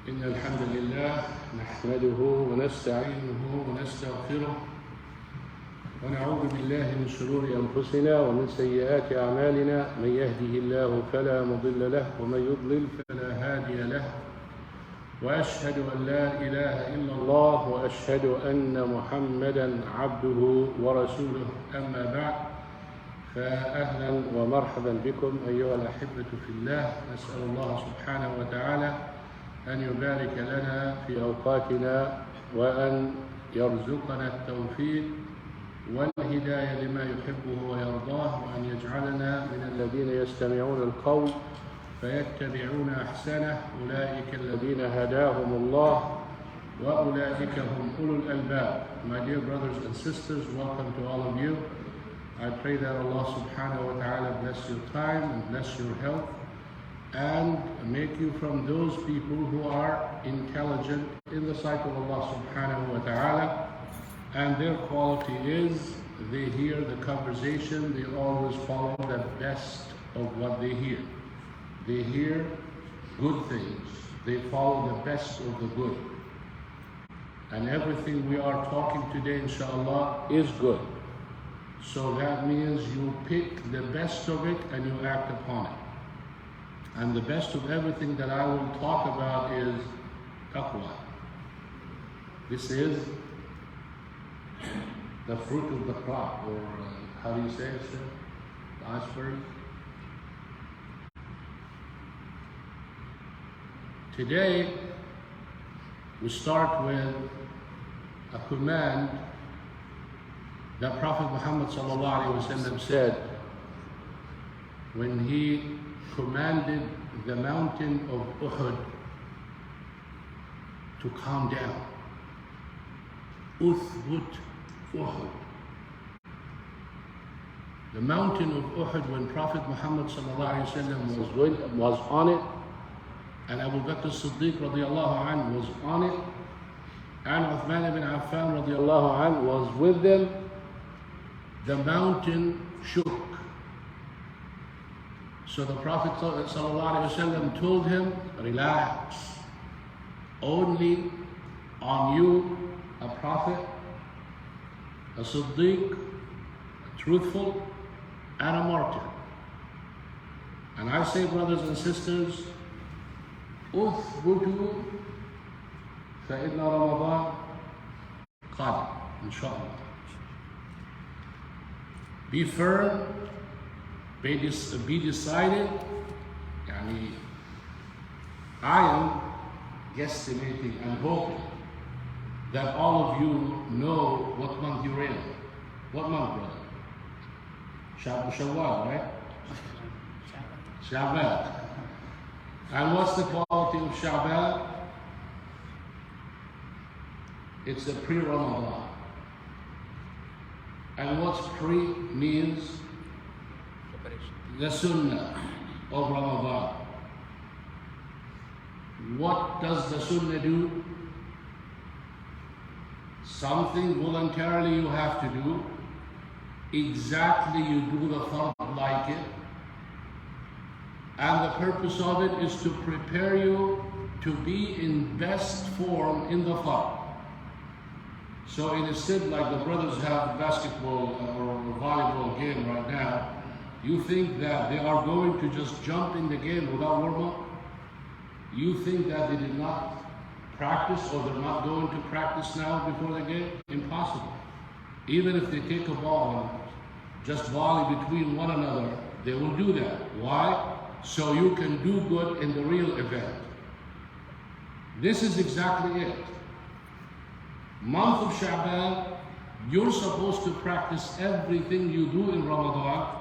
إن الحمد لله نحمده ونستعينه ونستغفره ونعوذ بالله من شرور أنفسنا ومن سيئات أعمالنا. من يهده الله فلا مضل له ومن يضلل فلا هادي له، وأشهد أن لا إله إلا الله وأشهد أن محمدا عبده ورسوله. أما بعد، فأهلا ومرحبا بكم أيها الأحبة في الله. نسأل الله سبحانه وتعالى أن يبارك لنا في أوقاتنا وأن يرزقنا التوفيق والهداية لما يحبه ويرضاه، وأن يجعلنا من الذين يستمعون القول فيتبعون أحسنه. أولئك الذين هداهم الله وأولئك هم أولو الألباب. My dear brothers and sisters, welcome to all of you. I pray that Allah subhanahu wa ta'ala bless your time and bless your health and make you from those people who are intelligent in the sight of Allah subhanahu wa ta'ala, and their quality is they hear the conversation, they always follow the best of what they hear. They hear good things, they follow the best of the good. And everything we are talking today, inshallah, is good. So that means you pick the best of it and you act upon it. And the best of everything that I will talk about is taqwa. This is the fruit of the crop, or how do you say it, sir? The iceberg. Today, we start with a command that Prophet Muhammad ﷺ said when he commanded the mountain of Uhud to calm down. Uthbut Uhud. The mountain of Uhud, when Prophet Muhammad ﷺ was on it, and Abu Bakr as-Siddiq radiallahu anhu was on it, and Uthman ibn Affan radiallahu anhu was with them, the mountain shook. So the Prophet ﷺ told him, relax, only on you, a prophet, a Siddiq, a truthful, and a martyr. And I say, brothers and sisters, أثبتوا فإن رمضان قادم إن شاء الله. Be firm, be decided. I am guesstimating and hoping that all of you know what month you're in. What month, brother? Shawwal, right? Sha'ban. And what's the quality of Sha'ban? It's the pre-Ramadan. And what's pre means? The Sunnah of Ramadan. What does the Sunnah do? Something voluntarily you have to do. Exactly, you do the fard like it. And the purpose of it is to prepare you to be in best form in the fard. So instead, like the brothers have a basketball or volleyball game right now, you think that they are going to just jump in the game without warm-up? You think that they did not practice, or they're not going to practice now before the game? Impossible. Even if they take a ball and just volley between one another, they will do that. Why? So you can do good in the real event. This is exactly it. Month of Sha'ban, you're supposed to practice everything you do in Ramadan.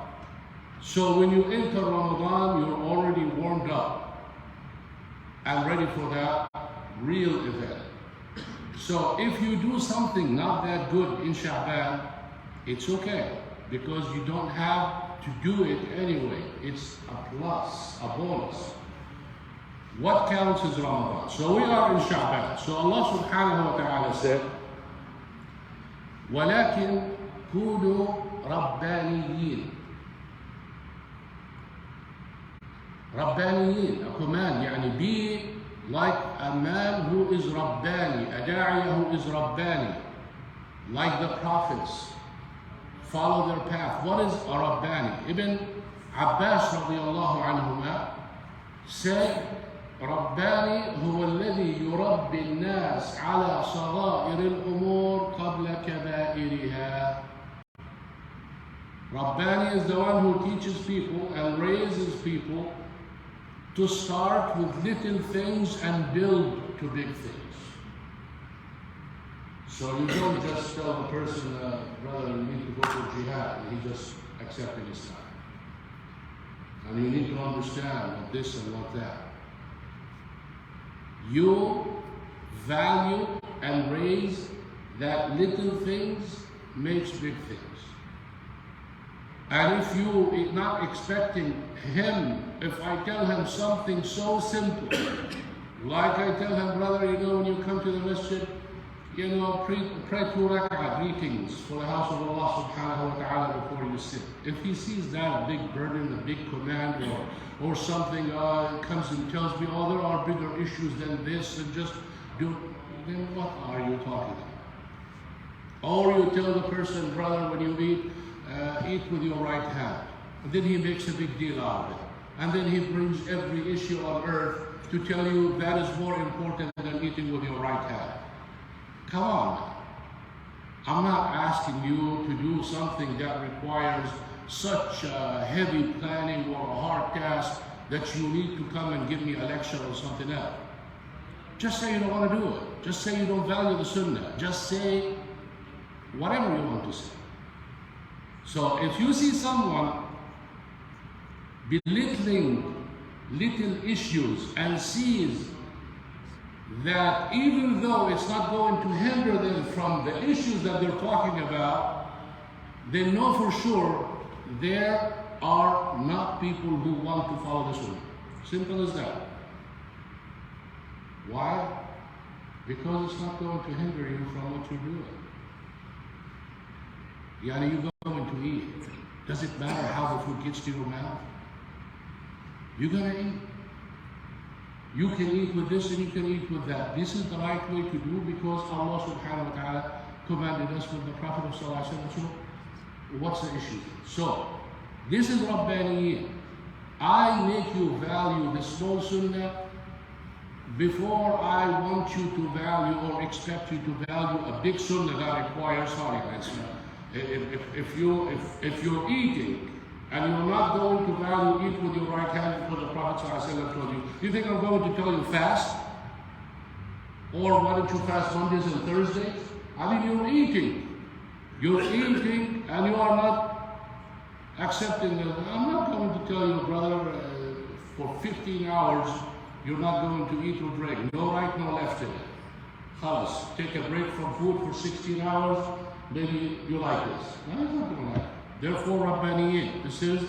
So when you enter Ramadan, you're already warmed up and ready for that real event. So if you do something not that good in Sha'ban, it's okay, because you don't have to do it anyway. It's a plus, a bonus. What counts is Ramadan. So we are in Sha'ban. So Allah subhanahu wa ta'ala said, وَلَكِنْ كُونُوا رَبَّانِيِّينَ. Rabbaniyin, a command, be like a man who is Rabbani, a da'iyah who is Rabbani, like the prophets, follow their path. What is a Rabbani? Ibn Abbas radiallahu anhuma said, رباني هو الذي يربي الناس على صغائر الأمور قبل كبائرها. Rabbani is the one who teaches people and raises people to start with little things and build to big things. So you don't just tell the person, brother, you need to go to jihad, and he just accepted Islam. And you need to understand what this and what that. You value and raise that little things makes big things. And if you are not expecting him, if I tell him something so simple, like I tell him, brother, when you come to the masjid, pray 2 rak'ah greetings for the house of Allah subhanahu wa ta'ala before you sit. If he sees that a big burden, a big command, or something comes and tells me, there are bigger issues than this, and just do, then what are you talking about? Or you tell the person, brother, when you eat with your right hand. And then he makes a big deal out of it. And then he brings every issue on earth to tell you that is more important than eating with your right hand. Come on. I'm not asking you to do something that requires such heavy planning or a hard task that you need to come and give me a lecture or something else. Just say you don't want to do it. Just say you don't value the sunnah. Just say whatever you want to say. So if you see someone belittling little issues and sees that even though it's not going to hinder them from the issues that they're talking about, they know for sure there are not people who want to follow the Sunnah. Simple as that. Why? Because it's not going to hinder you from what you're doing. You're going to eat. Does it matter how the food gets to your mouth? You're going to eat. You can eat with this and you can eat with that. This is the right way to do because Allah subhanahu wa ta'ala commanded us with the Prophet of sallallahu alaihi wasallam. What's the issue? So, this is Rabbaniyin. I make you value the small sunnah before I want you to value or expect you to value a big sunnah that requires if you're eating and you're not going to value eat with your right hand because the Prophet ﷺ told you, do you think I'm going to tell you fast? Or why don't you fast Mondays and Thursdays? You're eating. You're eating and you are not accepting it. I'm not going to tell you, brother, for 15 hours you're not going to eat or drink. No right, no left in it. Khalas. Take a break from food for 16 hours. Maybe you like this. No, it's not going to like it. Therefore, Rabbaniyin. This is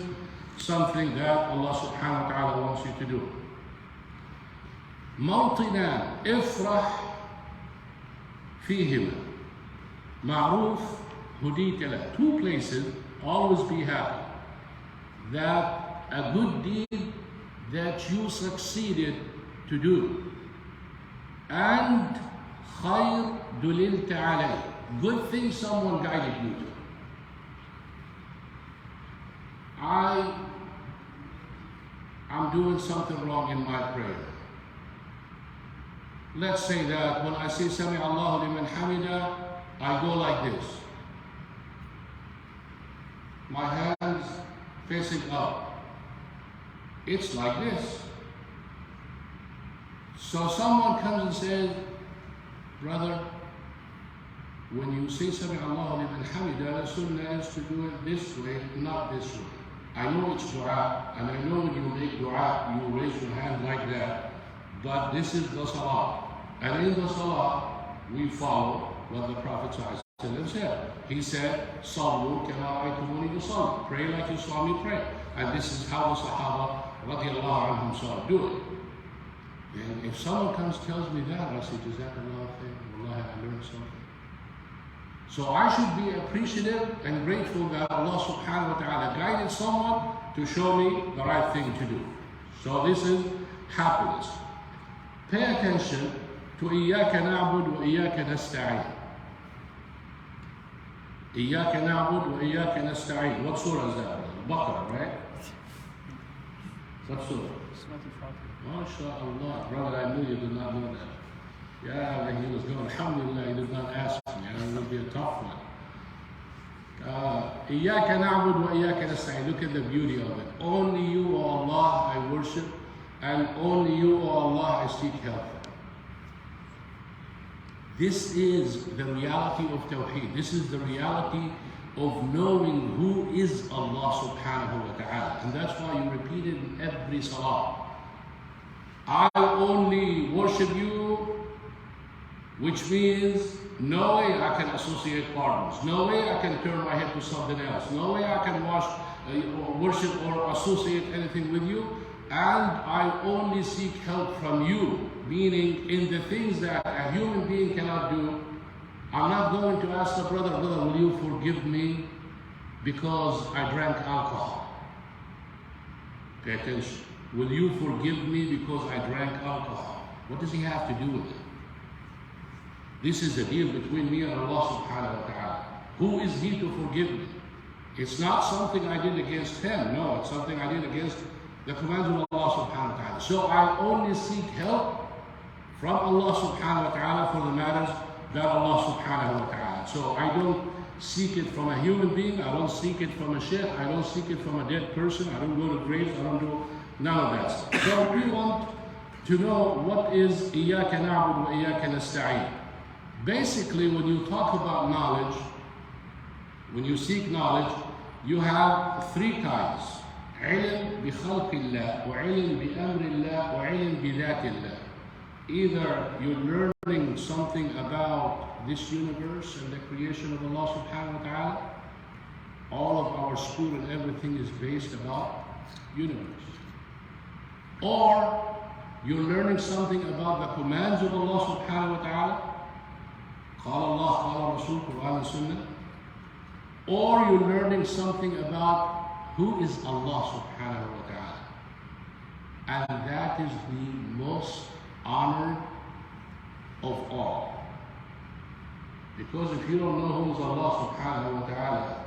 something that Allah subhanahu wa ta'ala wants you to do. موطنا افرح فيهما معروف هديت له. 2 places, always be happy. That a good deed that you succeeded to do. And خير دللت عليه. Good thing someone guided you to. I'm doing something wrong in my prayer. Let's say that when I say Sami Allahu liman hamida, I go like this. My hands facing up. It's like this. So someone comes and says, brother, when you say Sami Allahu liman hamida, the sunnah is to do it this way, not this way. I know it's dua, and I know when you make dua, you raise your hand like that, but this is the salah. And in the salah, we follow what the Prophet said. He said, Sallu kama ra'aytumuni usalli. Pray like you saw me pray. And this is how the Sahaba radiallahu anhum saw do it. And if someone comes and tells me that, I say, Jazakallah khair, wallahi, I learned something. So I should be appreciative and grateful that Allah subhanahu wa ta'ala guided someone to show me the right thing to do. So this is happiness. Pay attention to إياك نعبد وإياك نستعين. إياك نعبد وإياك نستعين. What surah is that? Baqarah, right? What surah? MashaAllah. Brother, I knew you did not know that. Yeah, when he was going, alhamdulillah, he did not ask me. It would be a tough one. إياك نعبد وإياك نستعين. Look at the beauty of it. Only you, O Allah, I worship, and only you, O Allah, I seek help. This is the reality of Tawheed. This is the reality of knowing who is Allah subhanahu wa ta'ala. And that's why you repeat it in every salah. I only worship you, which means no way I can associate partners. No way I can turn my head to something else. No way I can worship or associate anything with you. And I only seek help from you, meaning in the things that a human being cannot do. I'm not going to ask the brother, will you forgive me because I drank alcohol? Pay attention. Will you forgive me because I drank alcohol? What does he have to do with it? This is a deal between me and Allah subhanahu wa ta'ala. Who is he to forgive me? It's not something I did against him. No, it's something I did against the commands of Allah subhanahu wa ta'ala. So I only seek help from Allah subhanahu wa ta'ala for the matters that Allah subhanahu wa ta'ala. So I don't seek it from a human being. I don't seek it from a sheikh. I don't seek it from a dead person. I don't go to graves. I don't do none of that stuff. So we want to know what is إِيَّاكَ نَعْبُدُ وَإِيَّاكَ نَسْتَعِينُ. Basically, when you talk about knowledge, when you seek knowledge, you have three kinds. علم بخلق الله, وعلم بأمر الله, وعلم بذات الله. Either you're learning something about this universe and the creation of Allah subhanahu wa ta'ala. All of our school and everything is based about universe. Or you're learning something about the commands of Allah subhanahu wa ta'ala. قال الله, قال رسول, Quran and Sunnah. Or you're learning something about who is Allah subhanahu wa ta'ala. And that is the most honored of all. Because if you don't know who is Allah subhanahu wa ta'ala,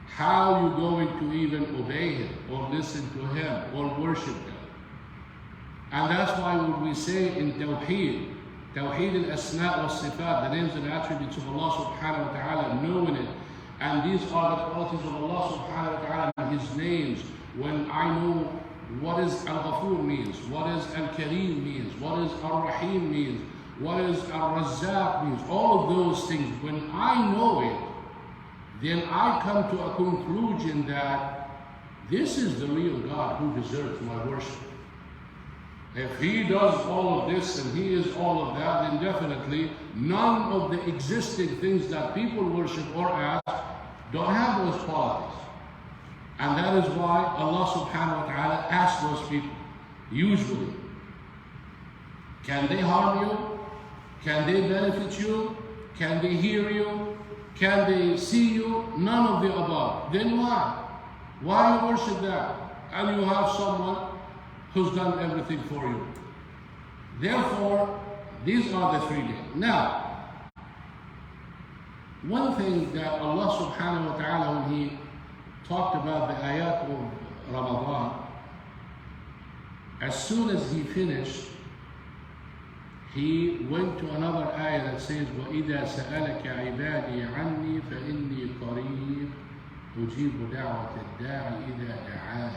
how are you going to even obey Him or listen to Him or worship Him? And that's why when we say in Tawheed, Tawheed al-Asma' wa-Sifat, the names and attributes of Allah subhanahu wa ta'ala, knowing it, and these are the qualities of Allah subhanahu wa ta'ala and His names. When I know what is Al-Ghafur means, what is Al-Kareem means, what is Al-Rahim means, what is Al-Razzaq means, all of those things, when I know it, then I come to a conclusion that this is the real God who deserves my worship. If He does all of this and He is all of that, then definitely none of the existing things that people worship or ask don't have those qualities. And that is why Allah subhanahu wa ta'ala asks those people, usually, can they harm you? Can they benefit you? Can they hear you? Can they see you? None of the above. Then why? Why you worship that? And you have someone who's done everything for you. Therefore, these are the three days. Now, one thing that Allah subhanahu wa ta'ala, when He talked about the ayat of Ramadan, as soon as He finished, He went to another ayah that says, وَإِذَا سَأَلَكَ عِبَادِي عَنِّي فَإِنِّي قَرِيبٌ أُجِيبُ دَعْوَةَ الدَّاعِ إِذَا دَعَانِ.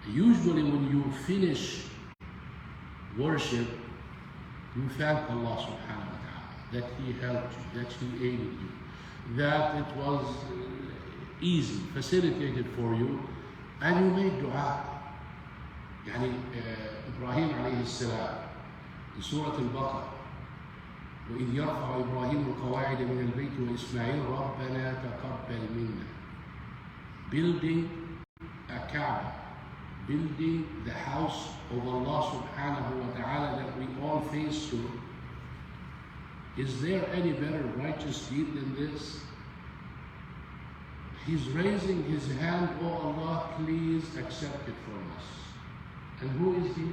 Usually when you finish worship, you thank Allah subhanahu wa ta'ala that He helped you, that He aided you, that it was easy, facilitated for you, and you made dua. يعني إبراهيم عليه السلام في سورة البقرة وإذ يرفع إبراهيم القواعد من البيت وإسماعيل ربنا تقبل منا. Building a Kaaba, building the house of Allah subhanahu wa ta'ala that we all face to. Is there any better righteous deed than this? He's raising his hand, oh Allah, please accept it from us. And who is He?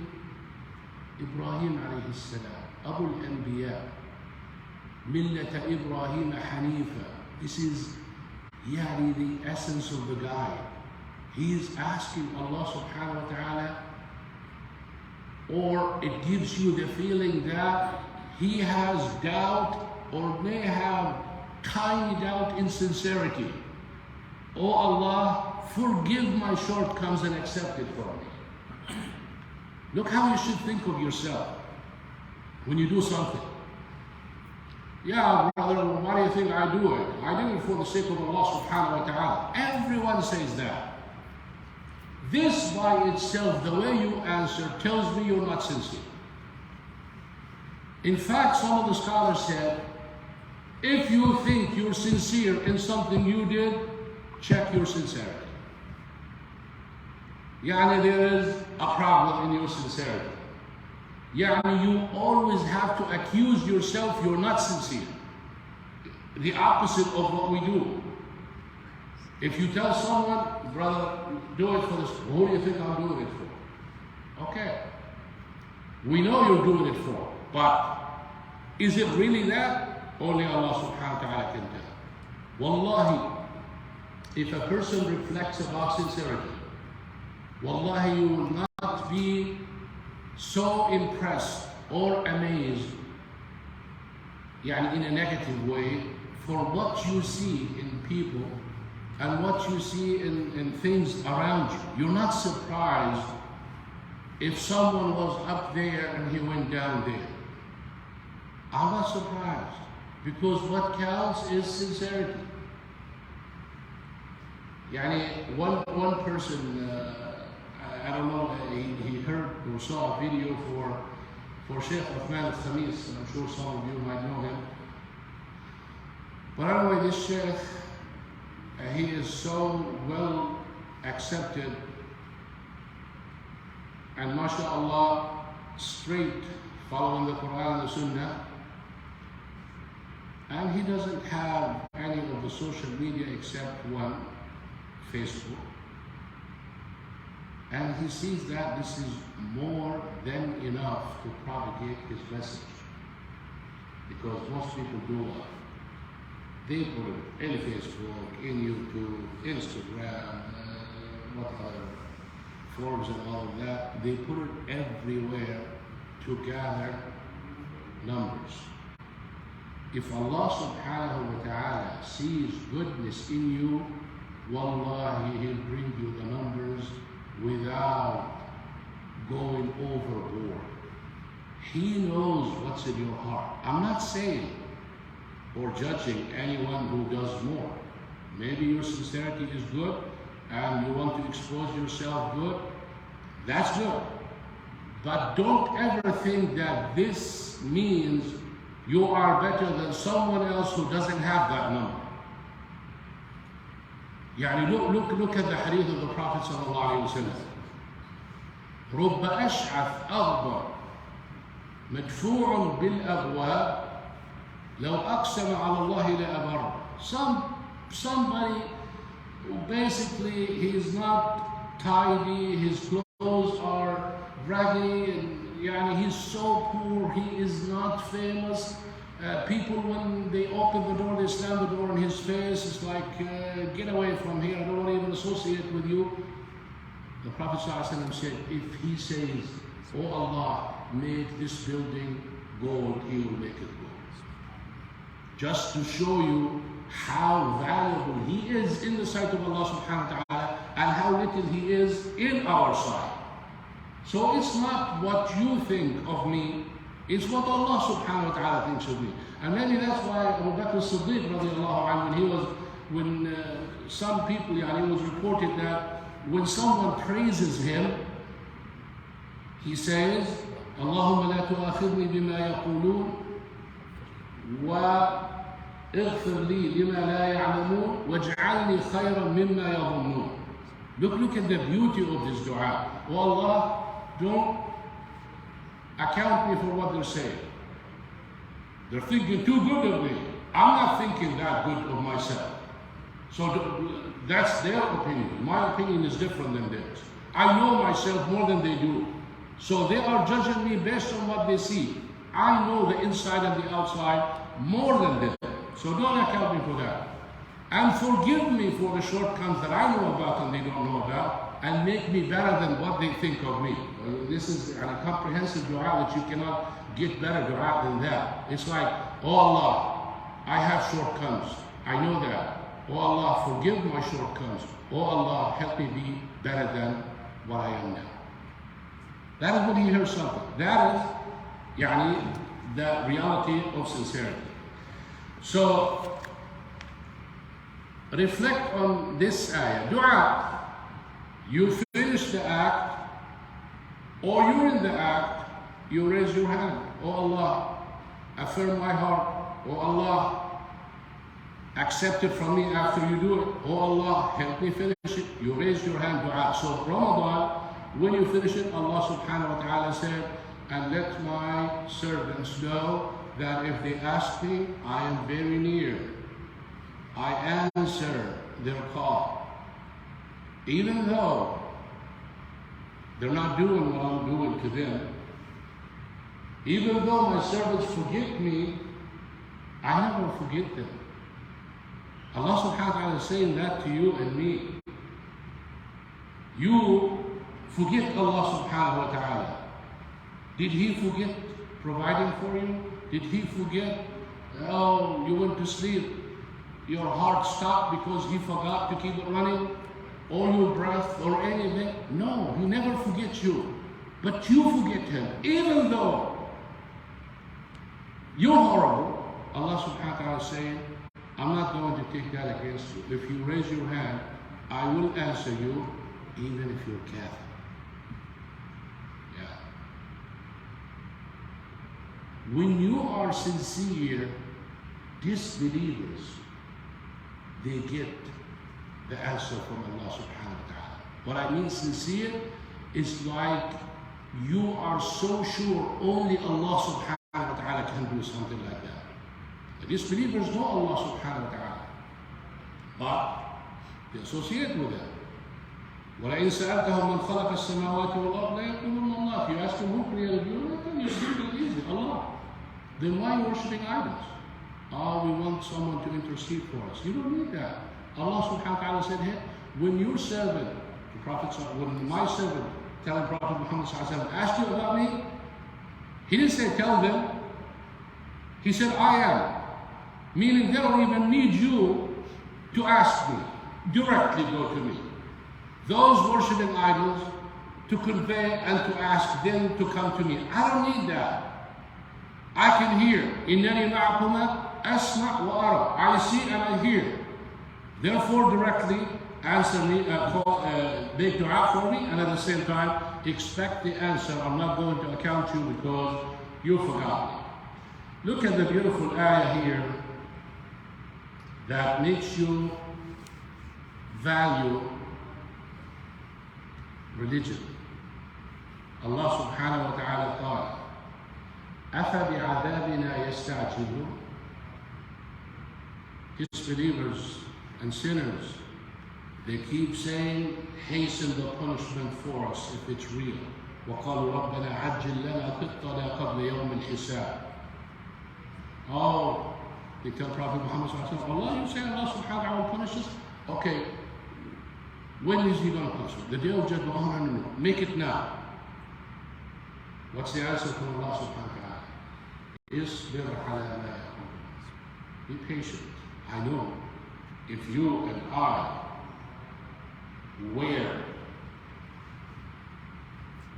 Ibrahim alayhi salam, Abu al-Anbiya, Millata Ibrahim Hanifa. This is the essence of the guy. He is asking Allah subhanahu wa ta'ala, or it gives you the feeling that he has doubt or may have tiny doubt in sincerity. Oh Allah, forgive my shortcomings and accept it for me. Look how you should think of yourself when you do something. Yeah, brother, why do you think I do it? I do it for the sake of Allah subhanahu wa ta'ala. Everyone says that. This by itself, the way you answer, tells me you're not sincere. In fact, some of the scholars said, if you think you're sincere in something you did, check your sincerity. There is a problem in your sincerity. You always have to accuse yourself you're not sincere. The opposite of what we do. If you tell someone, brother, do it for this, who do you think I'm doing it for? Okay. We know you're doing it for, but is it really that? Only Allah subhanahu wa ta'ala can tell. Wallahi, if a person reflects about sincerity, wallahi, you will not be so impressed or amazed, in a negative way, for what you see in people and what you see in things around you. You're not surprised if someone was up there and he went down there. I'm not surprised, because what counts is sincerity. One person, I don't know, he heard or saw a video for Sheikh Uthman al-Khamis, and I'm sure some of you might know him. But anyway, this Sheikh, he is so well accepted and mashallah, straight, following the Quran and the Sunnah. And he doesn't have any of the social media except one, Facebook. And he sees that this is more than enough to propagate his message. Because most people do what? They put it in Facebook, in YouTube, Instagram, what other forums and all of that. They put it everywhere to gather numbers. If Allah subhanahu wa ta'ala sees goodness in you, wallahi, He'll bring you the numbers without going overboard. He knows what's in your heart. I'm not saying or judging anyone who does more. Maybe your sincerity is good and you want to expose yourself good. That's good. But don't ever think that this means you are better than someone else who doesn't have that number. Look at the hadith of the Prophet sallallahu alaihi wasallam. رب أشعث أغبر مدفوع بالأبواب لو أقسم على الله لأبر. Somebody who basically he's not tidy, his clothes are raggy, and he's so poor, he is not famous. People, when they open the door, they slam the door in his face. It's like, get away from here, I don't want to even associate with you. The Prophet ﷺ said, if he says, oh Allah, make this building gold, he will make it gold. Just to show you how valuable he is in the sight of Allah subhanahu wa ta'ala and how little he is in our sight. So it's not what you think of me, it's what Allah subhanahu wa ta'ala thinks of me. And maybe that's why Abu Bakr as-Siddiq radiallahu anhu, when some people, it was reported that when someone praises him, he says, Allahumma la tu'akhidni bima yaqulun wa اغفر لي لما لا يعلمون واجعلني خيرا مما يظنون. Look at the beauty of this dua. Oh Allah, don't account me for what they're saying. They're thinking too good of me. I'm not thinking that good of myself. So that's their opinion. My opinion is different than theirs. I know myself more than they do. So they are judging me based on what they see. I know the inside and the outside more than them. So don't account me for that. And forgive me for the shortcomings that I know about and they don't know about, and make me better than what they think of me. This is a comprehensive dua that you cannot get better dua than that. It's like, oh Allah, I have shortcomings. I know that. Oh Allah, forgive my shortcomings. Oh Allah, help me be better than what I am now. That is when you hear something. That is the reality of sincerity. So, reflect on this ayah. Dua, you finish the act, or you're in the act, you raise your hand. Oh Allah, affirm my heart. Oh Allah, accept it from me after you do it. Oh Allah, help me finish it. You raise your hand, dua. So Ramadan, when you finish it, Allah subhanahu wa ta'ala said, and let my servants know that if they ask me, I am very near. I answer their call. Even though they're not doing what I'm doing to them, even though my servants forget me, I never forget them. Allah subhanahu wa ta'ala is saying that to you and me. You forget Allah subhanahu wa ta'ala. Did He forget providing for you? Did He forget, oh, you went to sleep, your heart stopped because He forgot to keep it running? Or your breath, or anything? No, He never forgets you. But you forget Him. Even though you're horrible, Allah subhanahu wa ta'ala is saying, I'm not going to take that against you. If you raise your hand, I will answer you, even if you're Catholic. Yeah. When you are sincere, disbelievers, they get the answer from Allah subhanahu wa ta'ala. What I mean sincere is like you are so sure only Allah subhanahu wa ta'ala can do something like that. The disbelievers know Allah subhanahu wa ta'ala, but they associate with Him. وَلَئِنْ سَأَلْتَهُمْ مَنْ خَلَقَ السَّمَاوَاتِ وَالْأَرْضَ لَيَقُولُنَّ اللَّهُ. If you ask them who created the universe, then you see it easy, Allah. Then why are you worshiping idols? Oh, we want someone to intercede for us. You don't need that. Allah subhanahu wa ta'ala said, hey, when your servant, the Prophet, when my servant, telling Prophet Muhammad sallallahu alaihi wasallam, asked you about me, he didn't say tell them. He said, I am. Meaning they don't even need you to ask me. Directly go to me. Those worshiping idols, to convey and to ask them to come to me. I don't need that. I can hear. إِنَّنِي مَعَكُمَا أَسْمَعْ وَأَرَى. I see and I hear. Therefore, directly answer me, make dua for me, and at the same time, expect the answer. I'm not going to account you because you forgot me. Look at the beautiful ayah here that makes you value religion. Allah subhanahu wa ta'ala thought, أَفَبِعَذَابِنَا يَسْتَعْجِلُونَ. Disbelievers and sinners, they keep saying, hasten the punishment for us if it's real. وَقَالُوا رَبَّنَا عَجِّلْ لَنَا قِطَّنَا قَبْلَ يَوْمِ الْحِسَابِ. Oh, they tell Prophet Muhammad sallallahu alaihi wasallam, Allah, you say Allah subhanahu wa ta'ala will punish us? Okay, when is He going to punish us? The day of judgment? Oh, no. Make it now. What's the answer from Allah subhanahu wa ta'ala? Isbir ala ma yaqulun. Be patient. I know if you and I were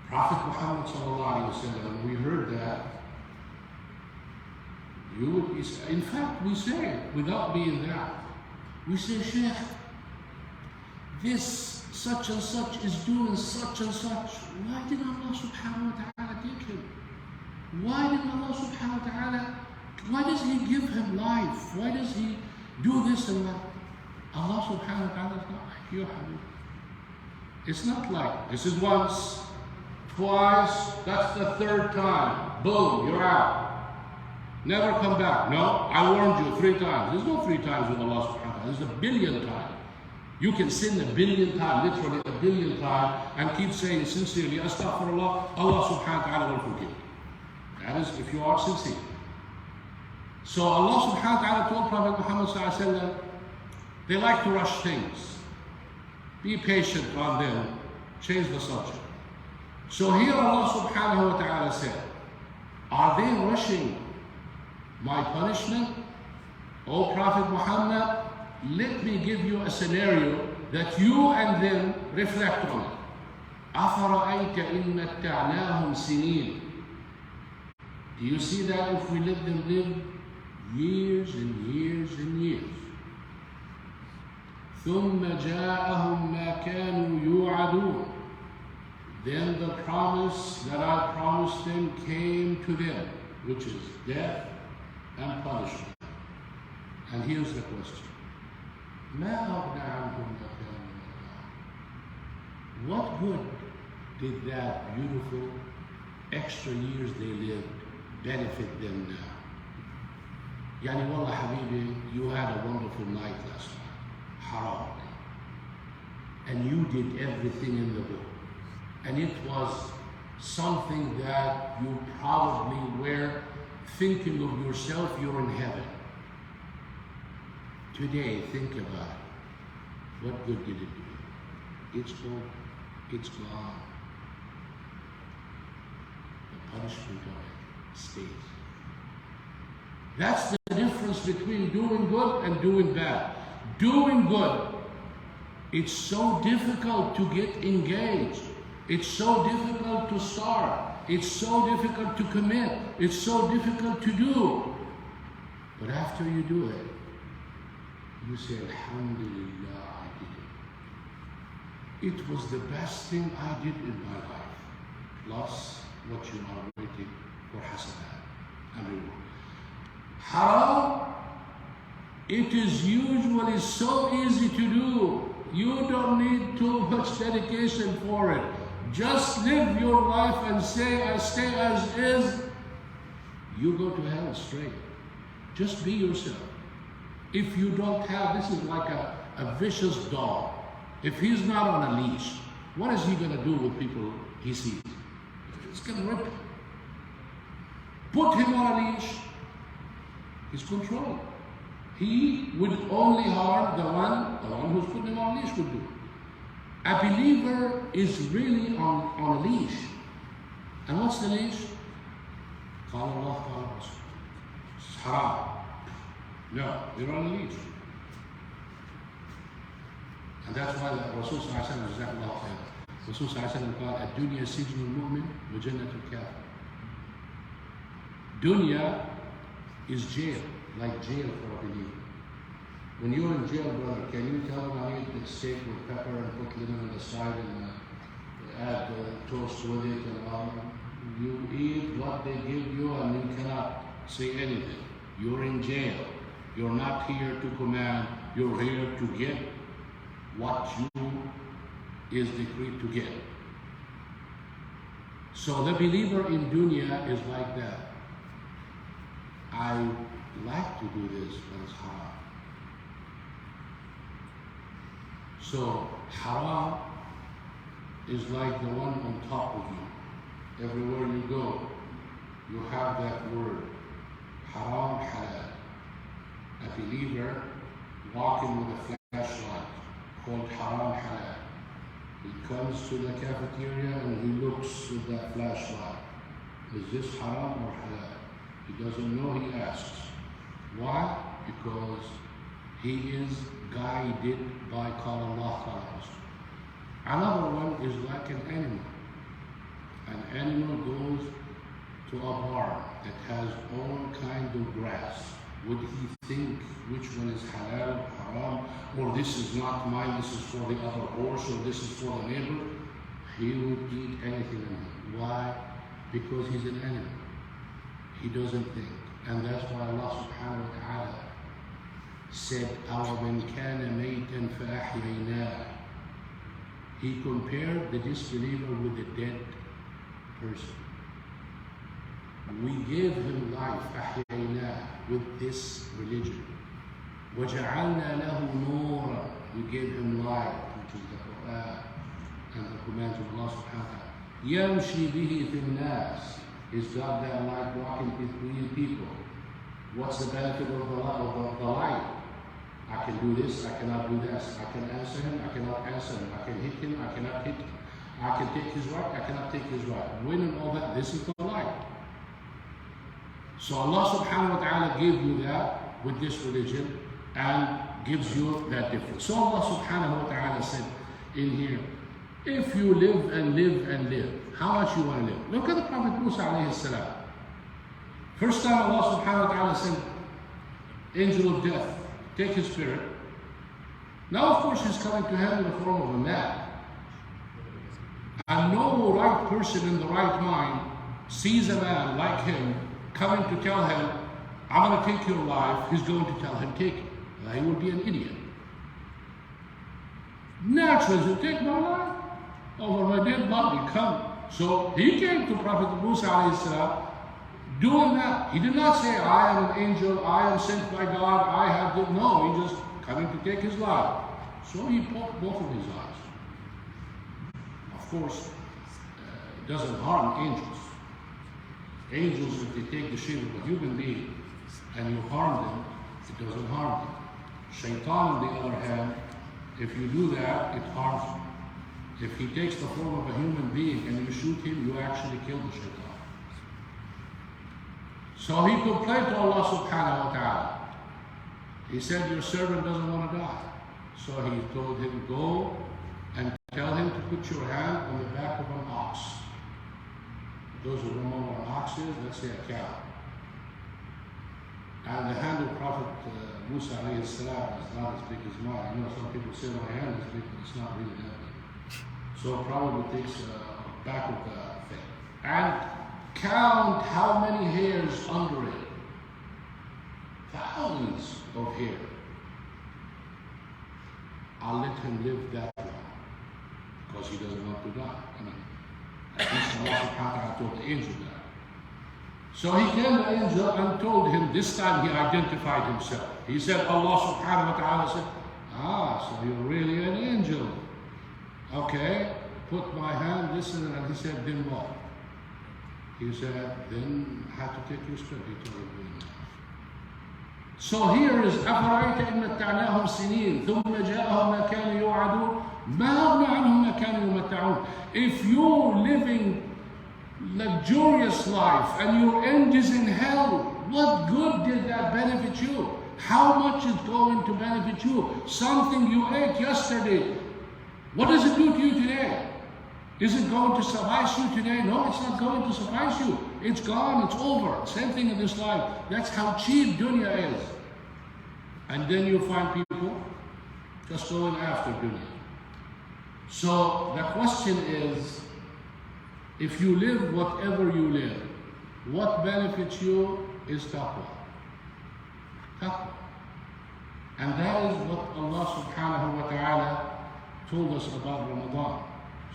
Prophet Muhammad sallallahu alaihi wasallam, we heard that, you would be, in fact, we say it without being that. We say, Sheikh, this such and such is doing such and such. Why did Allah subhanahu wa ta'ala take him? Why did Allah subhanahu wa ta'ala, why does He give him life? Why does He do this and that? Allah subhanahu wa ta'ala is not like you, Habib. It's not like, this is once, twice, that's the third time. Boom, you're out. Never come back. No, I warned you 3 times. There's no 3 times with Allah subhanahu wa ta'ala. There's a billion times. You can sin a billion times, literally a billion times, and keep saying sincerely, Astaghfirullah, Allah subhanahu wa ta'ala will forgive. That is if you are sincere. So Allah subhanahu wa ta'ala told Prophet Muhammad sallallahu alaihi wasallam, they like to rush things. Be patient on them. Change the subject. So here Allah subhanahu wa ta'ala said, are they rushing my punishment? O Prophet Muhammad, let me give you a scenario that you and them reflect on it. أَفَرَأَيْتَ إِن مَتَّعْنَاهُمْ سِنِينَ. Do you see that if we let them live years and years and years? ثُمَّ جَاءَهُمْ مَا كَانُوا يُوعَدُونَ. Then the promise that I promised them came to them, which is death and punishment. And here's the question. مَا أَغْنَى عَنْهُمْ مَا كَانُوا يَعْمَلُونَ. What good did that beautiful extra years they lived benefit them now? Yani wallah habibi, you had a wonderful night last night. Haram. And you did everything in the book. And it was something that you probably were thinking of yourself, you're in heaven. Today, think about it. What good did it do? It's over. It's gone. The punishment of it stays. That's the difference between doing good and doing bad. Doing good, it's so difficult to get engaged. It's so difficult to start. It's so difficult to commit. It's so difficult to do. But after you do it, you say, Alhamdulillah, I did it. It was the best thing I did in my life. Plus what you are waiting for hasanat and reward. Haram, it is usually so easy to do. You don't need too much dedication for it. Just live your life and say, I stay as is. You go to hell straight. Just be yourself. If you don't have, this is like a vicious dog. If he's not on a leash, what is he going to do with people he sees? It's going to rip him. Put him on a leash. He's controlled. He would only harm the one who's putting him on a leash would do. A believer is really on a leash. And what's the leash? قال الله قال الرسول. It's haram. No, you're on a leash. And that's why the Rasul sallallahu alayhi wa sallam, jazakallahu khayr. Rasul sallallahu alayhi wa sallam قال الدنيا سجن المؤمن وجنة الكافر. Dunya is jail, like jail for a believer. When you're in jail, brother, can you tell them I eat the steak with pepper and put lemon on the side and add toast with it and all? You eat what they give you and you cannot say anything. You're in jail. You're not here to command. You're here to get what you is decreed to get. So the believer in dunya is like that. I like to do this, but it's haram. So haram is like the one on top of you. Everywhere you go, you have that word, haram, halal. A believer walking with a flashlight called haram, halal. He comes to the cafeteria and he looks with that flashlight. Is this haram or halal? He doesn't know, he asks. Why? Because he is guided by Qala Allah, Qala Rasul. Another one is like an animal. An animal goes to a barn that has all kinds of grass. Would he think which one is halal, haram, or this is not mine, this is for the other horse, or this is for the neighbor? He would eat anything in it. Why? Because he's an animal. He doesn't think. And that's why Allah subhanahu wa ta'ala said, أَوَمَنْ كَانَ مَيْتًا فَأَحْيَيْنَاهُ. He compared the disbeliever with a dead person. We gave him life, أَحْيَيْنَاهُ, with this religion. وَجَعَلْنَا لَهُ نُورًا. we gave him light, which is the Quran and the commands of Allah subhanahu wa ta'ala. يَمْشِي بِهِ فِي النَّاسِ. He's got that light walking between people. What's the benefit of the light? I can do this, I cannot do this. I can answer him, I cannot answer him. I can hit him, I cannot hit him. I can take his right, I cannot take his right. When and all that, this is the light. So Allah subhanahu wa ta'ala gave you that with this religion and gives you that difference. So Allah subhanahu wa ta'ala said in here, if you live and live and live, how much you want to live? Look at the Prophet Musa alayhi salam. First time Allah subhanahu wa ta'ala said, angel of death, take his spirit. Now of course he's coming to him in the form of a man. And no right person in the right mind sees a man like him coming to tell him, I'm going to take your life. He's going to tell him, take it. He would be an idiot. Naturally, to take my life over my dead body, come. So he came to Prophet Musa alayhi salam doing that. He did not say, I am an angel, I am sent by God, I have to. No, he just coming to take his life. So he poked both of his eyes. Of course, it doesn't harm angels. Angels, if they take the shape of a human being and you harm them, it doesn't harm them. Shaitan, on the other hand, if you do that, it harms you. If he takes the form of a human being and you shoot him, you actually kill the shaitan. So he complained to Allah subhanahu wa ta'ala. He said, your servant doesn't want to die. So he told him, go and tell him to put your hand on the back of an ox. Those who don't know what an ox is, let's say a cow. And the hand of Prophet Musa alayhi salam is not as big as mine. You know, some people say my hand is big, but it's not really that big. So it probably takes back of the thing. And count how many hairs under it. Thousands of hair. I'll let him live that long because he doesn't want to die. I mean, at least Allah subhanahu wa ta'ala told the angel that. So he came to the angel and told him, this time he identified himself. He said, Allah subhanahu wa ta'ala said, so you're really an angel. Okay, put my hand, listen, and he said, then what? He said, then I have to take your spirit. He told him, so here is أَفَرَأَيْتَ إِن مَتَّعْنَاهُمْ سِنِينَ ثُمَّ جَاءَهُمْ مَا كَانُوا يُوعَدُونَ مَا أَغْنَىٰ عَنْهُمْ مَا كَانُوا يُمَتَّعُونَ. If you're living luxurious life and your end is in hell, what good did that benefit you? How much is going to benefit you? Something you ate yesterday, what does it do to you today? Is it going to suffice you today? No, it's not going to suffice you. It's gone, it's over. Same thing in this life. That's how cheap dunya is. And then you find people just going after dunya. So the question is, if you live whatever you live, what benefits you is taqwa. Taqwa. And that is what Allah subhanahu wa ta'ala told us about Ramadan.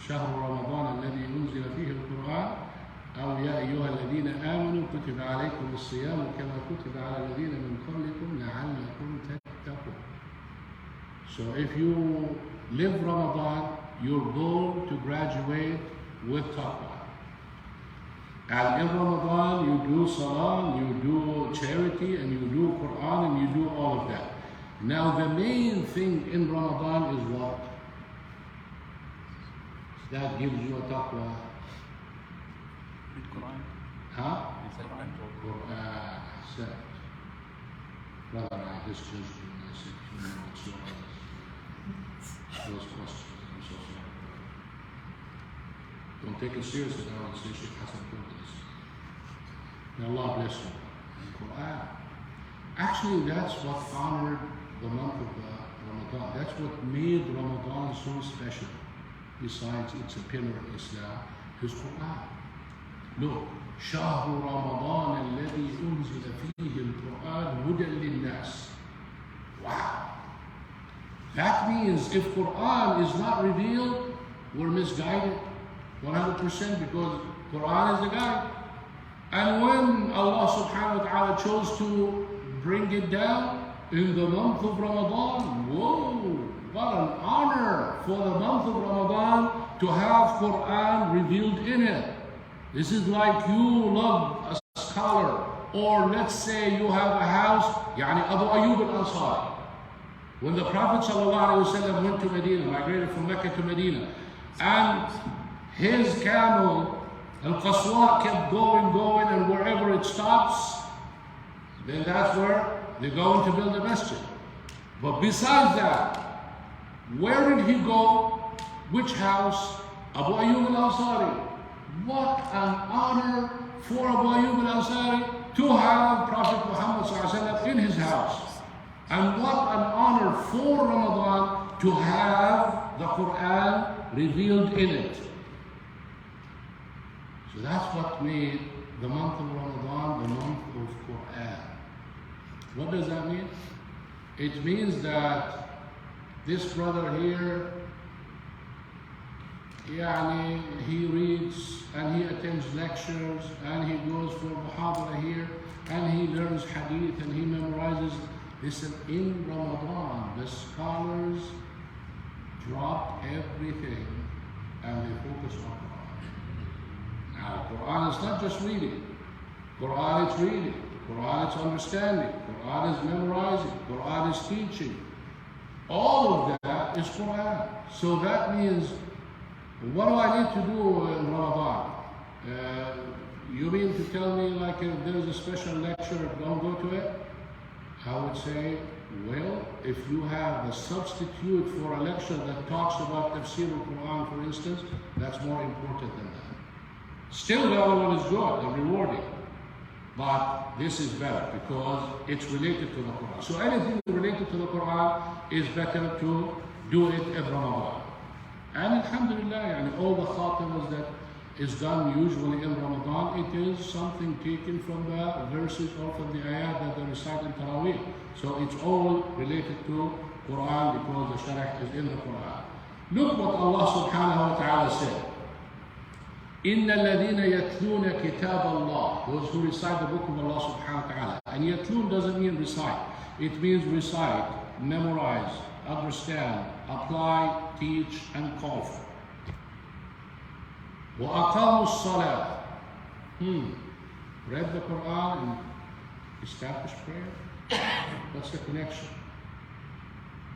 شهر رمضان الذي أنزل فيه القرآن أو يا أيها الذين آمنوا كتب عليكم الصيام كما كتب على الذين من قبلكم لعلكم تتقون. So if you live Ramadan, your goal to graduate with taqwa. And in Ramadan you do salah, you do charity, and you do Quran, and you do all of that. Now the main thing in Ramadan is what? That gives you a taqwa. Read Quran. Huh? Quran. Quran. Brother, I just judged you and I said, you know, it's those questions. I'm so sorry. Don't take it seriously now and say Sheikh Hassan told this. May Allah bless you. And Quran. Actually, that's what honored the month of Ramadan. That's what made Ramadan so special. Besides, it's a pillar of Islam, is Quran. Look, شهر رمضان الذي أنزل فيه القرآن هدى للناس. Wow. That means if Quran is not revealed, we're misguided 100% because Quran is the guide. And when Allah subhanahu wa ta'ala chose to bring it down in the month of Ramadan, whoa, What an honor for the month of Ramadan to have Quran revealed in it. This is like you love a scholar, or let's say you have a house, يعني Abu Ayyub al-Ansari. When the Prophet ﷺ went to Medina, migrated from Mecca to Medina, and his camel, Al-Qaswa, kept going, and wherever it stops, then that's where they're going to build a masjid. But besides that, where did he go? Which house? Abu Ayyub al-Ansari. What an honor for Abu Ayyub al-Ansari to have Prophet Muhammad ﷺ in his house. And what an honor for Ramadan to have the Quran revealed in it. So that's what made the month of Ramadan the month of Quran. What does that mean? It means that this brother here, he reads and he attends lectures and he goes for muhadara here and he learns hadith and he memorizes. Listen, in Ramadan, the scholars drop everything and they focus on Quran. Now, Quran is not just reading. Quran is reading. Quran is understanding. Quran is memorizing. Quran is teaching. All of that is Quran. So that means, what do I need to do in Ramadan? You mean to tell me like if there's a special lecture, don't go to it? I would say, well, if you have a substitute for a lecture that talks about tafsir al-Quran, for instance, that's more important than that. Still, the other one is good and rewarding, but this is better because it's related to the Quran. So anything related to the Quran is better to do it in Ramadan. And alhamdulillah, all the khatimas that is done usually in Ramadan, it is something taken from the verses or from the ayat that they recite in Taraweeh. So it's all related to Quran because the Sharh is in the Quran. Look what Allah subhanahu wa ta'ala said. إِنَّ الَّذِينَ يَتْلُونَ كِتَابَ اللَّهِ. Those who recite the book of Allah subhanahu wa ta'ala. And yatlun doesn't mean recite. It means recite, memorize, understand, apply, teach, and call for. وَأَقَامُوا الصَّلَاةِ. Read the Quran and establish prayer. What's the connection?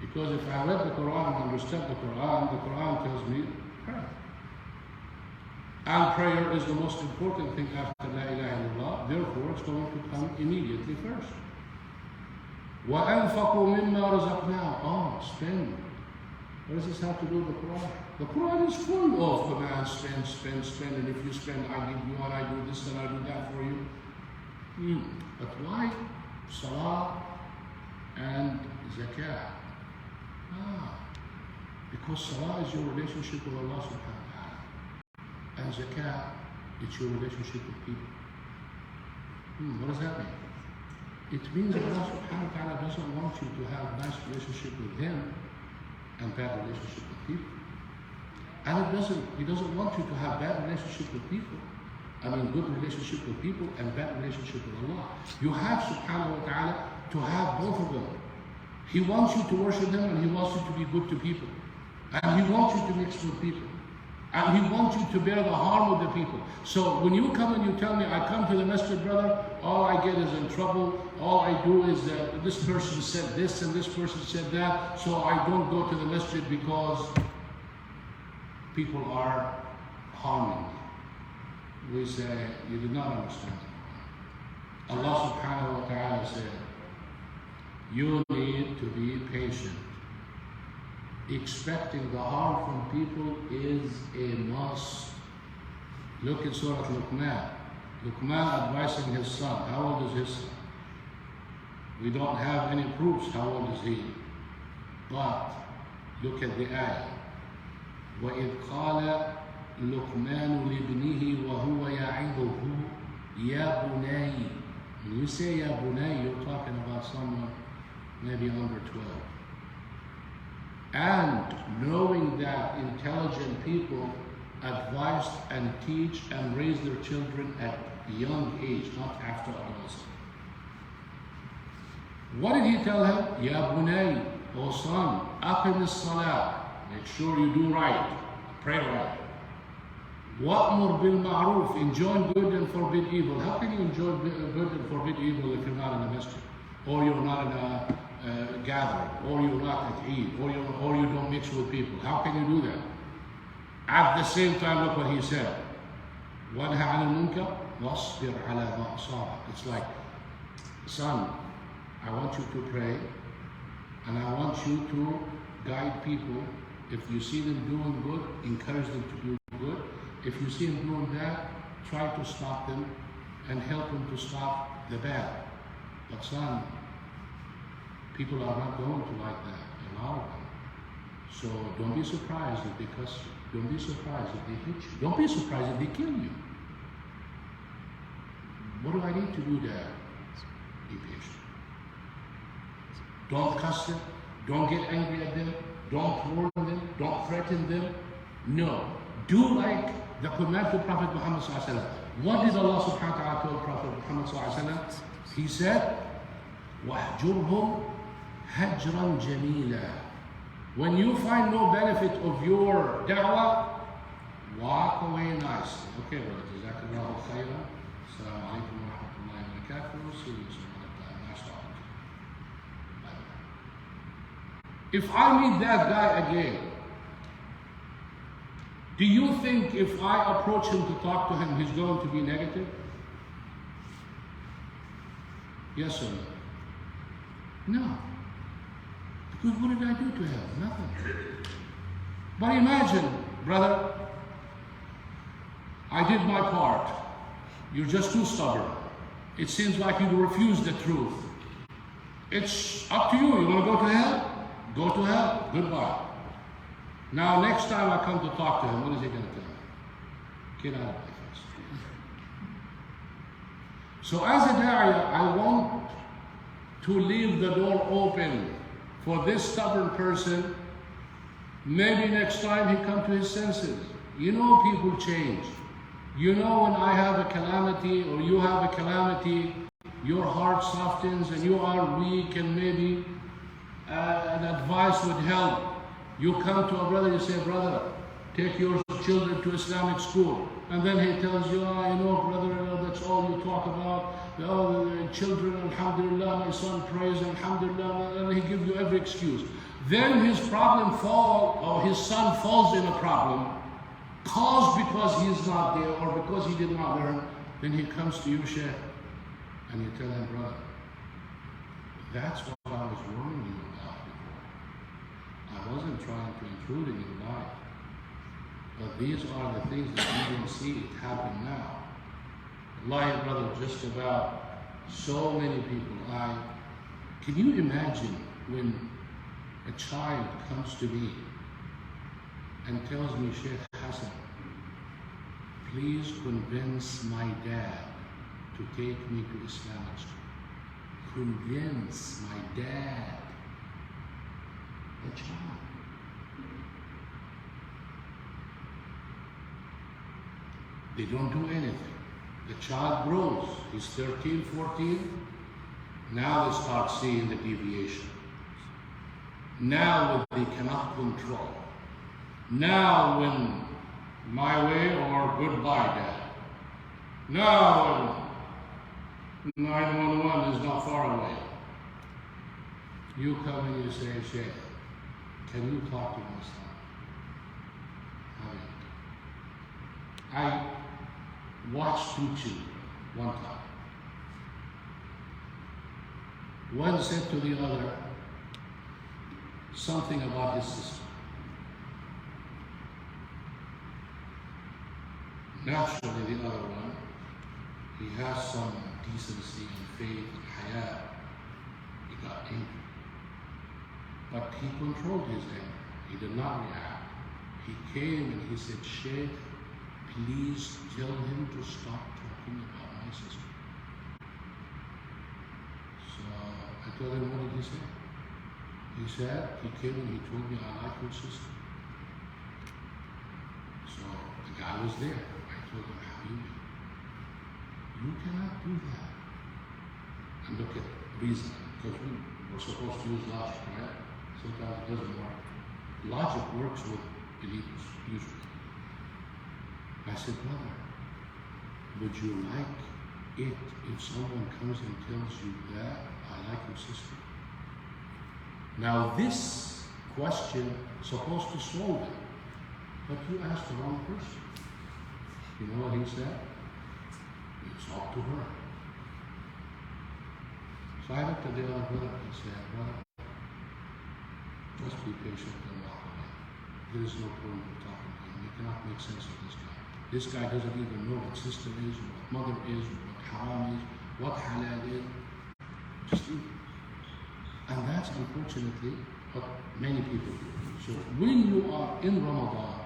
Because if I read the Quran and understand the Quran tells me prayer. And prayer is the most important thing after La ilaha illallah. Therefore, it's going to come immediately first. وَأَنفَقُوا مِمَّا رَزَقْنَاهُ. Spend. What does this have to do with the Quran? The Quran is full of commands, spend, and if you spend, I give you, and I do this, and I do that for you. But why Salah and Zakah? Because Salah is your relationship with Allah subhanahu wa ta'ala. And Zakah, it's your relationship with people. What does that mean? It means Allah subhanahu wa ta'ala doesn't want you to have a nice relationship with Him and bad relationship with people. And He doesn't want you to have bad relationship with people. Good relationship with people and bad relationship with Allah. You have subhanahu wa ta'ala to have both of them. He wants you to worship Him and He wants you to be good to people. And He wants you to mix with people. And He wants you to bear the harm of the people. So when you come and you tell me, I come to the masjid, brother, all I get is in trouble. All I do is that this person said this and this person said that. So I don't go to the masjid because people are harming me. We say, you did not understand. Allah subhanahu wa ta'ala said, you need to be patient. Expecting the harm from people is a must. Look at Surah Luqman. Luqman advising his son. How old is his son? We don't have any proofs how old is he. But look at the ayah. وَإِذْ قَالَ لُقْمَانُ لِابْنِهِ وَهُوَ يَعِظُهُ يَا بُنَيَّ. When you say Ya Bunay, you're talking about someone maybe under 12. And knowing that intelligent people advise and teach and raise their children at a young age, not after adolescence. What did he tell him? Ya Bunay, Oh son, aqim as-salah. Make sure you do right. Pray right. Wa'mur bil ma'ruf. Enjoin good and forbid evil. How can you enjoy good and forbid evil if you're not in a masjid? Or you're not in a gathering? Or you're not at Eid? Or you don't mix with people? How can you do that? At the same time, look what he said. وَنْهَ عَنِ الْمُنْكَرِ وَاصْبِرْ عَلَى مَا أَصَابَكَ. It's like, son, I want you to pray, and I want you to guide people. If you see them doing good, encourage them to do good. If you see them doing bad, try to stop them and help them to stop the bad. But son, people are not going to like that, a lot of them. So don't be surprised if they cuss you. Don't be surprised if they hit you. Don't be surprised if they kill you. What do I need to do there? Be patient. Don't cuss them. Don't get angry at them. Don't warn them. Don't threaten them. No. Do like the command to Prophet Muhammad sallallahu alaihi wasallam. What did Allah subhanahu wa ta'ala tell Prophet Muhammad sallallahu alaihi wasallam? He said, وَاحْجُرْهُمْ هَجْرًا جَمِيلًا. When you find no benefit of your da'wah, walk away nicely. Okay, brother. Jazakallahu khairan. Assalamu alaikum wa rahmatullahi wa barakatuh. See you some other time. Nice talking to you. Bye-bye. If I meet that guy again, do you think if I approach him to talk to him, he's going to be negative? Yes or no? No. Because what did I do to him? Nothing. But imagine, brother, I did my part. You're just too stubborn. It seems like you refuse the truth. It's up to you. You want to go to hell? Go to hell. Goodbye. Now, next time I come to talk to him, what is he going to tell me? Get out of my face. So as a da'iyah, I want to leave the door open for this stubborn person. Maybe next time he come to his senses. You know, people change. You know, when I have a calamity or you have a calamity, your heart softens and you are weak, and maybe an advice would help. You come to a brother, you say, brother, take your children to Islamic school. And then he tells you, oh, you know, brother, that's all you talk about. Oh, the children, alhamdulillah, my son prays, alhamdulillah, and he gives you every excuse. Then his problem or his son falls in a problem, caused because he is not there or because he did not learn. Then he comes to you, Sheikh, and you tell him, brother, that's what I was warning you about before. I wasn't trying to intrude in your life. But these are the things that you don't see it happen now. Wallahi, brother, just about so many people. Can you imagine when a child comes to me and tells me, Sheikh Hassan, please convince my dad to take me to Islamic school. Convince my dad. A child. They don't do anything. The child grows. He's 13, 14. Now they start seeing the deviation. Now they cannot control. Now when my way or goodbye, Dad. Now when 911 is not far away. You come and you say, Sheikh, can you talk to my son? I watched two children one time. One said to the other something about his sister. Naturally, the other one, he has some decency and faith and hayat. He got angry. But he controlled his anger. He did not react. He came and he said, Sheikh, please tell him to stop talking about my sister. So I told him, what did he say? He said, he came and he told me, I like your sister. So the guy was there. I told him, Habibi, you cannot do that. And look at reason, because we were supposed to use logic, right? So sometimes it doesn't work. Logic works with believers, usually. I said, brother, would you like it if someone comes and tells you that I like your sister? Now this question is supposed to solve it, but you asked the wrong person. You know what he said? It's up to her. So I looked at the other brother and said, brother, just be patient and walk away. There is no point in talking to him. You cannot make sense of this guy. This guy doesn't even know what sister is, or what mother is, or what haram is, what halal is. Just leave it. And that's unfortunately what many people do. So when you are in Ramadan,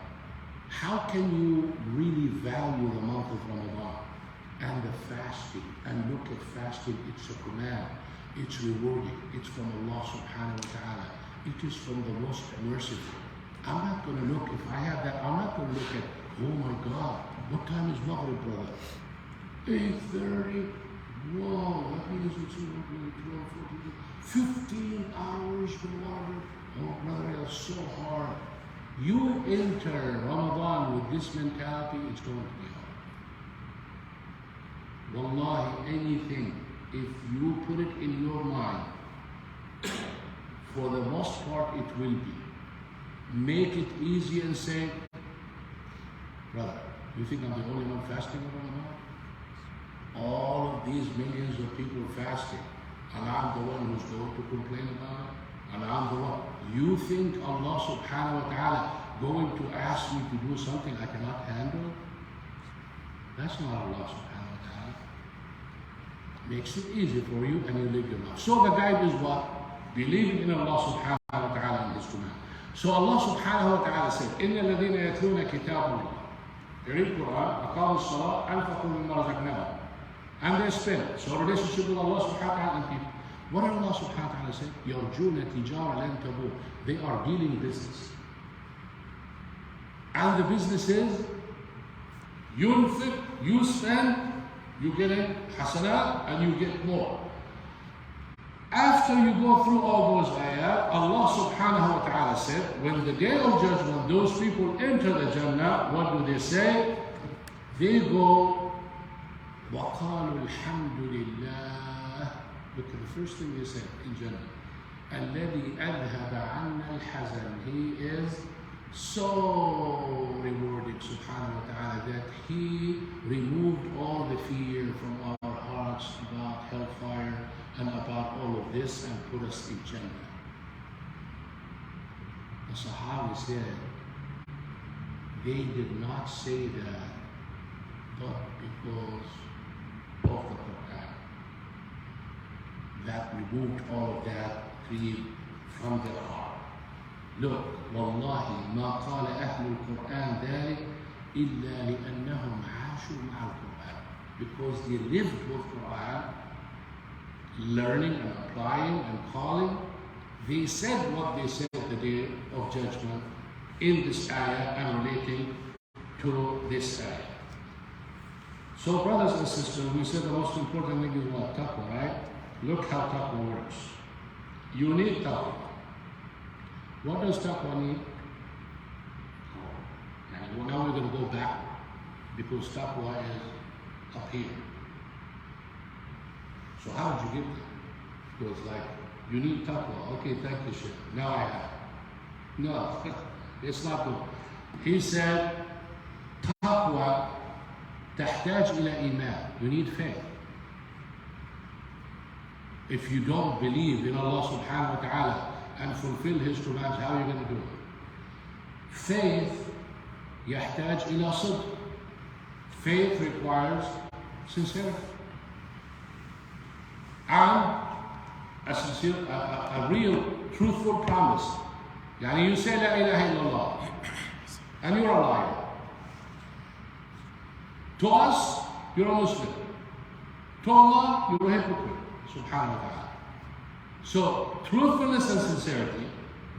how can you really value the month of Ramadan and the fasting? And look at fasting, it's a command, it's rewarding, it's from Allah subhanahu wa ta'ala, it is from the most merciful. I'm not going to look, if I have that, I'm not going to look at, oh my God, what time is Maghrib, brother? 8:30. Whoa, that means it's 12, 14, 15 hours to water. Oh, brother, that's so hard. You enter Ramadan with this mentality, it's going to be hard. Wallahi, anything, if you put it in your mind, for the most part it will be. Make it easy and say, brother, you think I'm the only one fasting in Ramadan? All of these millions of people fasting, and I'm the one who's going to complain about it, and I'm the one. You think Allah subhanahu wa ta'ala going to ask me to do something I cannot handle? That's not Allah subhanahu wa ta'ala. Makes it easy for you and you live your life. So the guide is what? Believing in Allah subhanahu wa ta'ala and His command. So Allah subhanahu wa ta'ala said, إِنَّ الَّذِينَ يَتْلُونَ كِتَابَ اللَّهِ. They read Quran, أَقَامُوا الصَّلَاةَ أَنْفَقُوا مِمَّا رَزَقْنَاهُم. And they spend. So relationship with Allah subhanahu wa ta'ala and people. What did Allah subhanahu wa ta'ala say? يَرْجُونَ تِجَارَ لَن تَبُورَ. They are dealing business. And the business is, yunfiq, you spend, you get in hasanat, and you get more. After you go through all those ayat, Allah subhanahu wa ta'ala said, when the day of judgment, those people enter the Jannah, what do they say? They go, وَقَالُوا الْحَمْدُ لِلَّهِ. Look at the first thing they said in Jannah. الَّذِي أَذْهَبَ عَنَّا الْحَزَنِ. He is so rewarded, subhanahu wa ta'ala, that He removed all the fear from our hearts about hellfire and about all of this and put us in Jannah. The Sahaba said, they did not say that, but because of the Quran that removed all of that greed from their heart. Look, والله ما قال أهل القرآن ذلك إلا لأنهم عاشوا مع القرآن. Because they lived with Quran, learning and applying and calling, they said what they said the day of judgment in this ayah and relating to this ayah. So brothers and sisters, we said the most important thing is what? Taqwa, right? Look how taqwa works. You need taqwa. What does taqwa need? And now we're going to go back because taqwa is up here. So how did you get there? It was like, you need taqwa. Okay, thank you, Sheikh. Now I have. No, it's not good. He said, taqwa تحتاج إلى إيمان. You need faith. If you don't believe in Allah subhanahu wa ta'ala and fulfill His commands, how are you going to do it? Faith يحتاج إلى صدق. Faith requires sincerity. And a real, truthful promise. يعني you say لا إله إلا الله and you're a liar. To us, you're a Muslim. To Allah, you're a hypocrite. Subhanahu wa ta'ala. So, truthfulness and sincerity,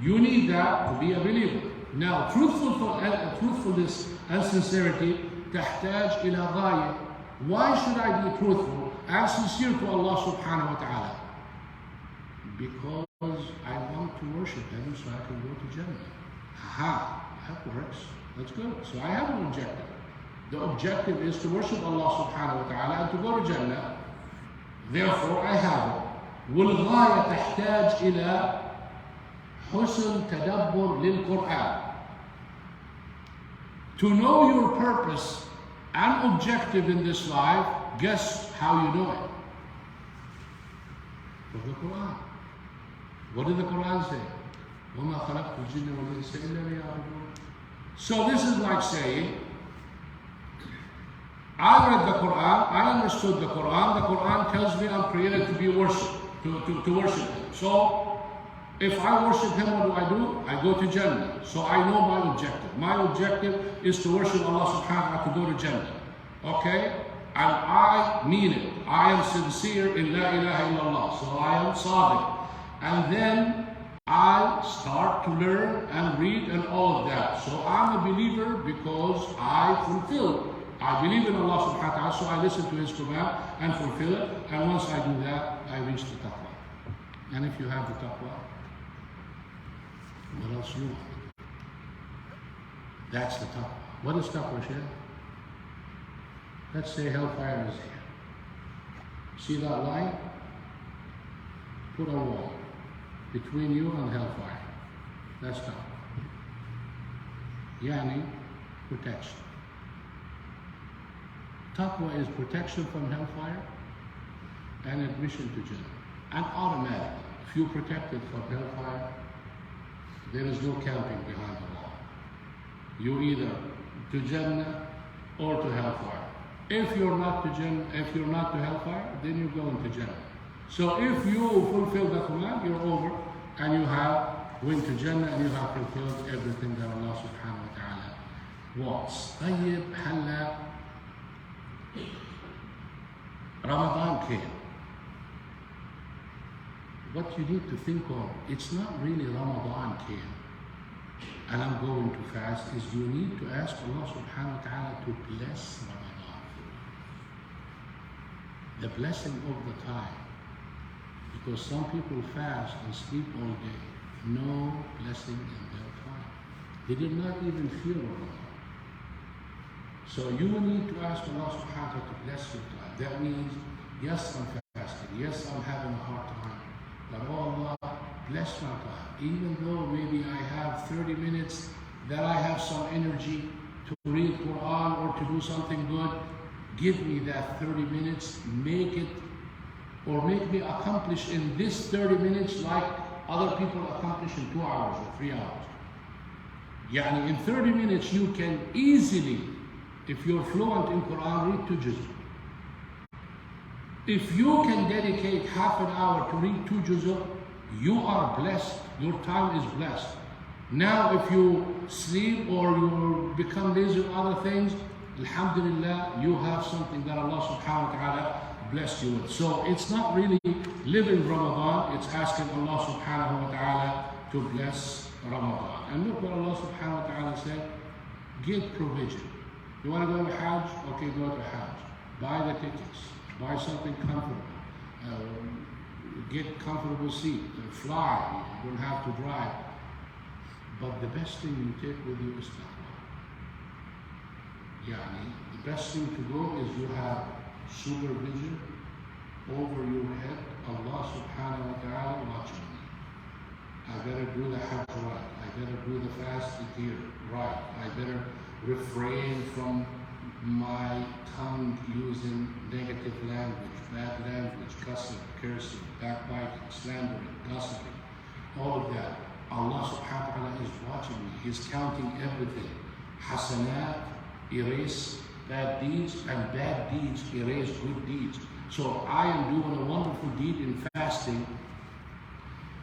you need that to be a believer. Now, truthfulness and sincerity تحتاج إلى غاية. Why should I be truthful and sincere to Allah subhanahu wa ta'ala? Because I want to worship Him so I can go to Jannah. Aha, that works. That's good. So I have an objective. The objective is to worship Allah subhanahu wa ta'ala and to go to Jannah. Therefore, I have it. والغاية تحتاج إلى حسن تدبر للقرآن. To know your purpose and objective in this life, guess how you know it? From the Quran. What did the Quran say? وَمَا خَلَقْتُ الْجِنَّ وَالْإِنسَ إِلَّا لِيَعْبُدُونِ. So this is like saying, I read the Quran, I understood the Quran tells me I'm created to be worshipped, to worship Him. So, if I worship Him, what do? I go to Jannah. So I know my objective. My objective is to worship Allah subhanahu wa ta'ala, to go to Jannah. Okay? And I mean it. I am sincere in La ilaha illallah. So I am sadiq. And then I start to learn and read and all of that. So I'm a believer because I fulfill. I believe in Allah subhanahu wa ta'ala, so I listen to His command and fulfill it. And once I do that, I reach the taqwa. And if you have the taqwa, what else you want? That's the taqwa. What is taqwa, Shaykh? Let's say hellfire is here. See that line? Put a wall between you and hellfire. That's taqwa. Yani, protection. Taqwa is protection from hellfire and admission to Jannah. And automatically, if you're protected from hellfire, there is no camping behind the wall. You're either to Jannah or to hellfire. If you're not to Jannah, if you're not to hellfire, then you're going to Jannah. So if you fulfill the command, you're over and you have went to Jannah and you have fulfilled everything that Allah subhanahu wa ta'ala wants. طيب هلا Ramadan came. What you need to think of, it's not really Ramadan came and I'm going to fast, is you need to ask Allah subhanahu wa ta'ala to bless Ramadan for you. The blessing of the time. Because some people fast and sleep all day. No blessing in their time. They did not even feel Ramadan. So you need to ask Allah subhanahu wa ta'ala to bless your time. That means, yes, I'm fasting. Yes, I'm having a hard time. But oh Allah, bless my time. Even though maybe I have 30 minutes that I have some energy to read Quran or to do something good, give me that 30 minutes, make it, or make me accomplish in this 30 minutes like other people accomplish in 2 hours or 3 hours. Yani in 30 minutes you can easily, if you're fluent in Quran, read 2 juz. If you can dedicate half an hour to read 2 juz, you are blessed. Your time is blessed. Now if you sleep or you become lazy with other things, alhamdulillah, you have something that Allah subhanahu wa ta'ala blessed you with. So it's not really living Ramadan, it's asking Allah subhanahu wa ta'ala to bless Ramadan. And look what Allah subhanahu wa ta'ala said, give provision. You want to go to Hajj? Okay, go to Hajj. Buy the tickets. Buy something comfortable. Get comfortable seat. Fly. You don't have to drive. But the best thing you take with you is taqwa. Yani, the best thing to go is you have supervision over your head. Allah subhanahu wa ta'ala watching me. I better do the Hajj right. I better do the fast here right. I better refrain from my tongue using negative language, bad language, cursing, backbiting, slandering, gossiping, all of that. Allah subhanahu wa ta'ala is watching me. He's counting everything. Hasanat, erase bad deeds, and bad deeds erase good deeds. So I am doing a wonderful deed in fasting.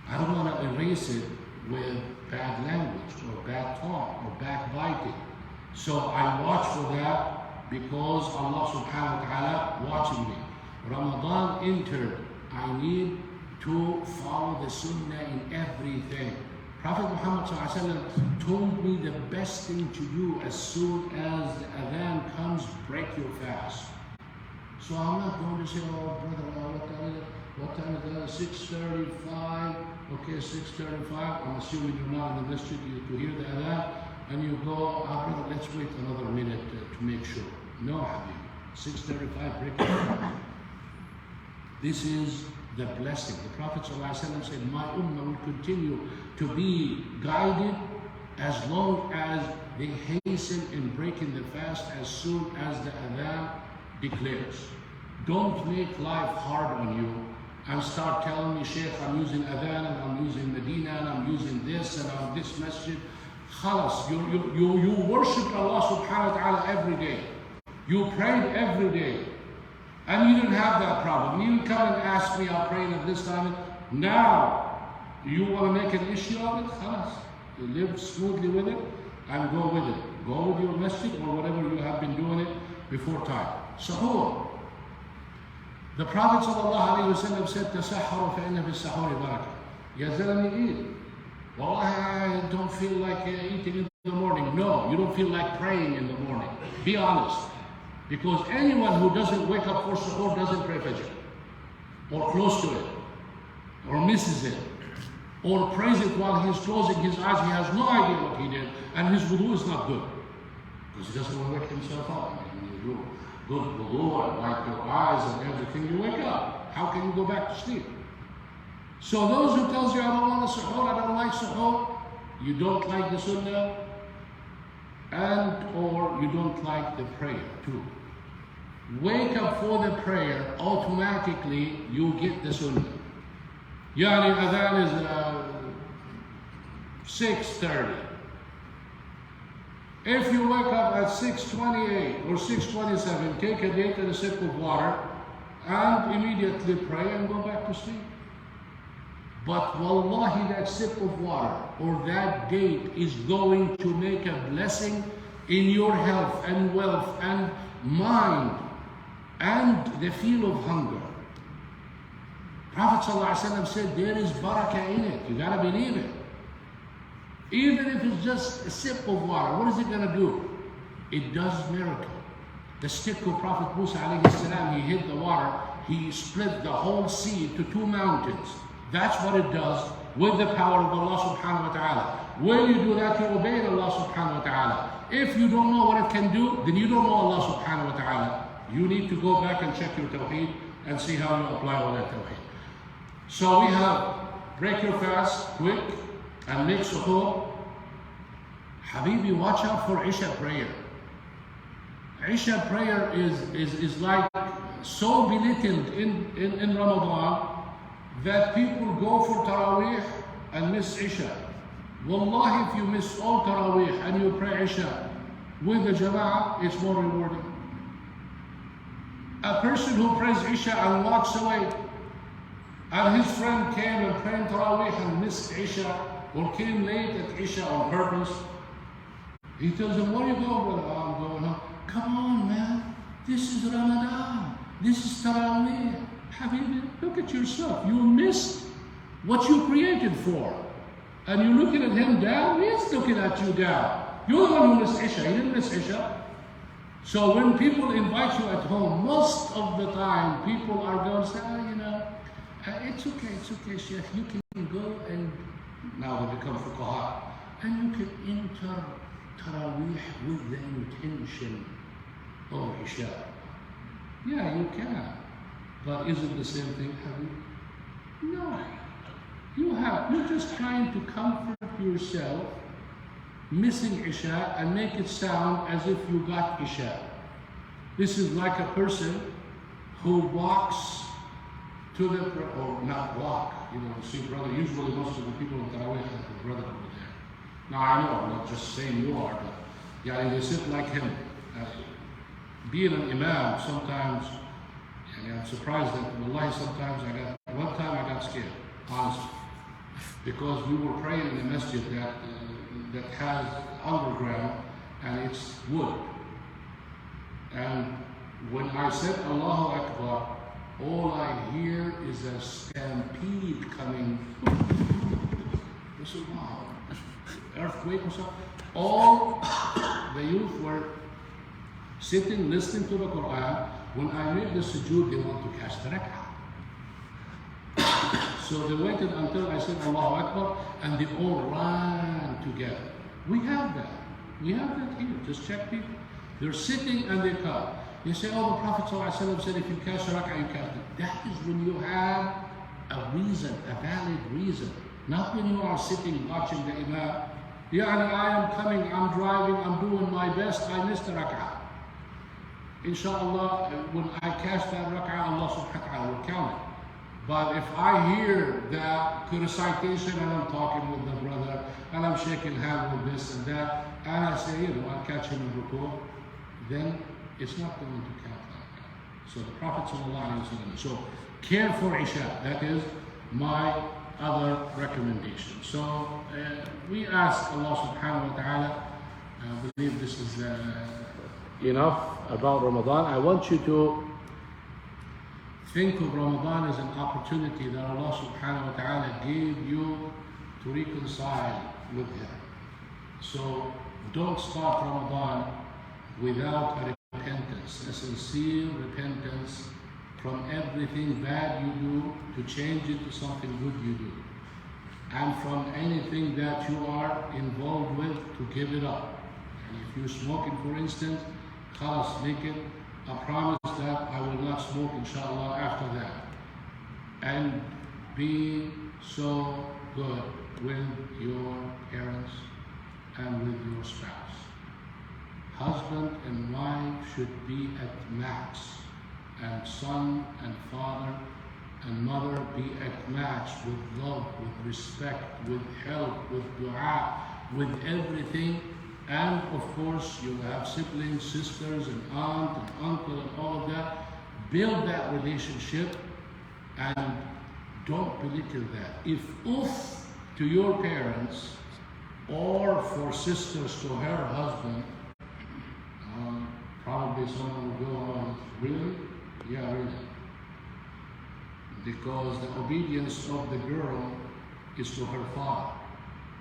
I don't want to erase it with bad language or bad talk or backbiting. So I watch for that because Allah subhanahu wa ta'ala watching me. Ramadan entered. I need to follow the sunnah in everything. Prophet Muhammad told me the best thing to do as soon as the adhan comes, break your fast. So I'm not going to say, oh brother, What time is that? 6:35. Okay, 6:35. I'm assuming you're not in the masjid to hear the adhan. And you go, brother, let's wait another minute to make sure. No, Habib. 6:35, break it. This is the blessing. The Prophet ﷺ said, my ummah will continue to be guided as long as they hasten in breaking the fast as soon as the adhan declares. Don't make life hard on you and start telling me, Sheikh, I'm using adhan and I'm using Medina and I'm using this and I'm this masjid. Khalas, you worship Allah subhanahu wa ta'ala every day. You prayed every day. And you didn't have that problem. You didn't come and ask me, I'm praying at this time. Now, you want to make an issue of it? Khalas. You live smoothly with it and go with it. Go with your masjid or whatever you have been doing it before time. Sahur. The Prophet ﷺ said, Tasahharu fa'inna bis sahuri barakah. Ya zalami eat. Well, I don't feel like eating in the morning. No, you don't feel like praying in the morning. Be honest. Because anyone who doesn't wake up for suhoor doesn't pray fajr. Or close to it. Or misses it. Or prays it while he's closing his eyes. He has no idea what he did. And his wudu is not good. Because he doesn't want to wake himself up. When you do good wudu and wipe your eyes and everything, you wake up. How can you go back to sleep? So those who tells you, I don't want to suhoor, I don't like suhoor, you don't like the sunnah, and or you don't like the prayer too. Wake up for the prayer, automatically you get the sunnah. Yani adhan is 6:30. If you wake up at 6:28 or 6:27, take a date and a sip of water and immediately pray and go back to sleep. But wallahi, that sip of water or that date is going to make a blessing in your health and wealth and mind and the feel of hunger. Prophet ﷺ said there is barakah in it. You gotta believe it. Even if it's just a sip of water, what is it gonna do? It does miracle. The stick of Prophet Musa alayhi salam, he hit the water, he split the whole sea to 2 mountains. That's what it does with the power of Allah subhanahu wa ta'ala. When you do that, you obey Allah subhanahu wa ta'ala. If you don't know what it can do, then you don't know Allah subhanahu wa ta'ala. You need to go back and check your tawheed and see how you apply all that tawheed. So we have break your fast quick and make suhoor. Habibi, watch out for Isha prayer. Isha prayer is like so belittled in Ramadan that people go for Taraweeh and miss Isha. Wallahi, if you miss all Taraweeh and you pray Isha with the Jama'ah, it's more rewarding. A person who prays Isha and walks away, and his friend came and prayed Taraweeh and missed Isha, or came late at Isha on purpose, he tells him, where are you going, brother? I'm going home. Come on, man. This is Ramadan. This is Taraweeh. Habibi, look at yourself. You missed what you created for. And you're looking at him down? He's looking at you down. You're the one who missed Isha. He didn't miss Isha. So when people invite you at home, most of the time, people are going to say, it's okay, Sheikh. You can go and, now they become fuqaha, and you can enter Taraweeh with the intention of Isha. Yeah, you can. But is it the same thing, Habib? No. You're just trying to comfort yourself, missing Isha, and make it sound as if you got Isha. This is like a person who walks to the, or not walk, see brother, usually most of the people in Tarawih have the brother over there. Now I know, I'm not just saying you are, but they sit like him. Being an imam, sometimes, I'm surprised that, wallahi, sometimes one time I got scared, honestly. Because we were praying in a masjid that has underground and it's wood. And when I said Allahu Akbar, all I hear is a stampede coming. This is wow. Earthquake or something. All the youth were sitting, listening to the Quran. When I made the sujood, they want to catch the rak'ah. So they waited until I said Allahu Akbar and they all ran together. We have that. We have that here. Just check people. They're sitting and they come. You say, oh, the Prophet ﷺ said if you catch a rak'ah, you catch it. That is when you have a reason, a valid reason. Not when you are sitting watching the Imam. Yani I am coming, I'm driving, I'm doing my best, I missed a rak'ah. Inshallah, when I catch that rak'ah, Allah subhanahu wa ta'ala will count it. But if I hear that recitation and I'm talking with the brother and I'm shaking hands with this and that, and I say, I'll catch him in ruku', then it's not going to count like that. So the Prophet ﷺ, so care for Isha, that is my other recommendation. So we ask Allah subhanahu wa ta'ala, I believe this is enough about Ramadan. I want you to think of Ramadan as an opportunity that Allah subhanahu wa ta'ala gave you to reconcile with Him. So don't start Ramadan without a repentance, a sincere repentance from everything bad you do to change it to something good you do. And from anything that you are involved with to give it up. And if you're smoking, for instance, khalas, make it a promise that I will not smoke, inshallah, after that. And be so good with your parents and with your spouse. Husband and wife should be at max, and son and father and mother be at max with love, with respect, with help, with dua, with everything. And of course, you have siblings, sisters, and aunt and uncle and all of that. Build that relationship and don't belittle that. If oof to your parents or for sisters to her husband, probably someone will go on, really? Yeah, really. Because the obedience of the girl is to her father.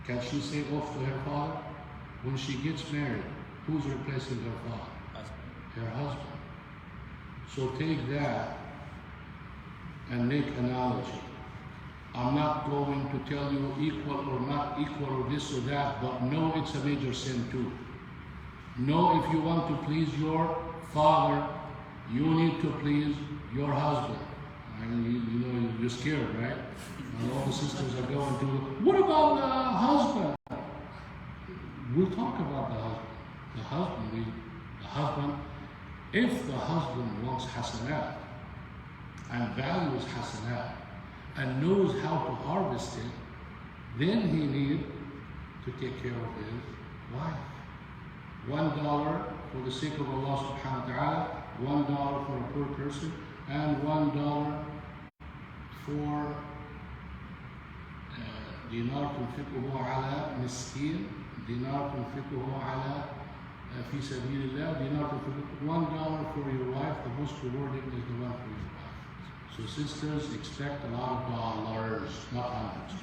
Can she say off to her father? When she gets married, who's replacing her father? Her husband. So take that and make analogy. I'm not going to tell you equal or not equal or this or that, but no, it's a major sin too. No, if you want to please your father, you need to please your husband. I mean, you're scared, right? And all the sisters are going to, what about the husband? We'll talk about the husband. If the husband wants hasanat and values hasanat and knows how to harvest it, then he needs to take care of his wife. $1 for the sake of Allah subhanahu wa ta'ala, $1 for a poor person, and $1 for dinar tunfiquhu ala miskin, dinar tunfiquhu ala fi sabilillah, dinar tunfiquhu $1 for your wife. The most rewarding is the one for your wife. So sisters, expect a lot of dollars, not hundreds.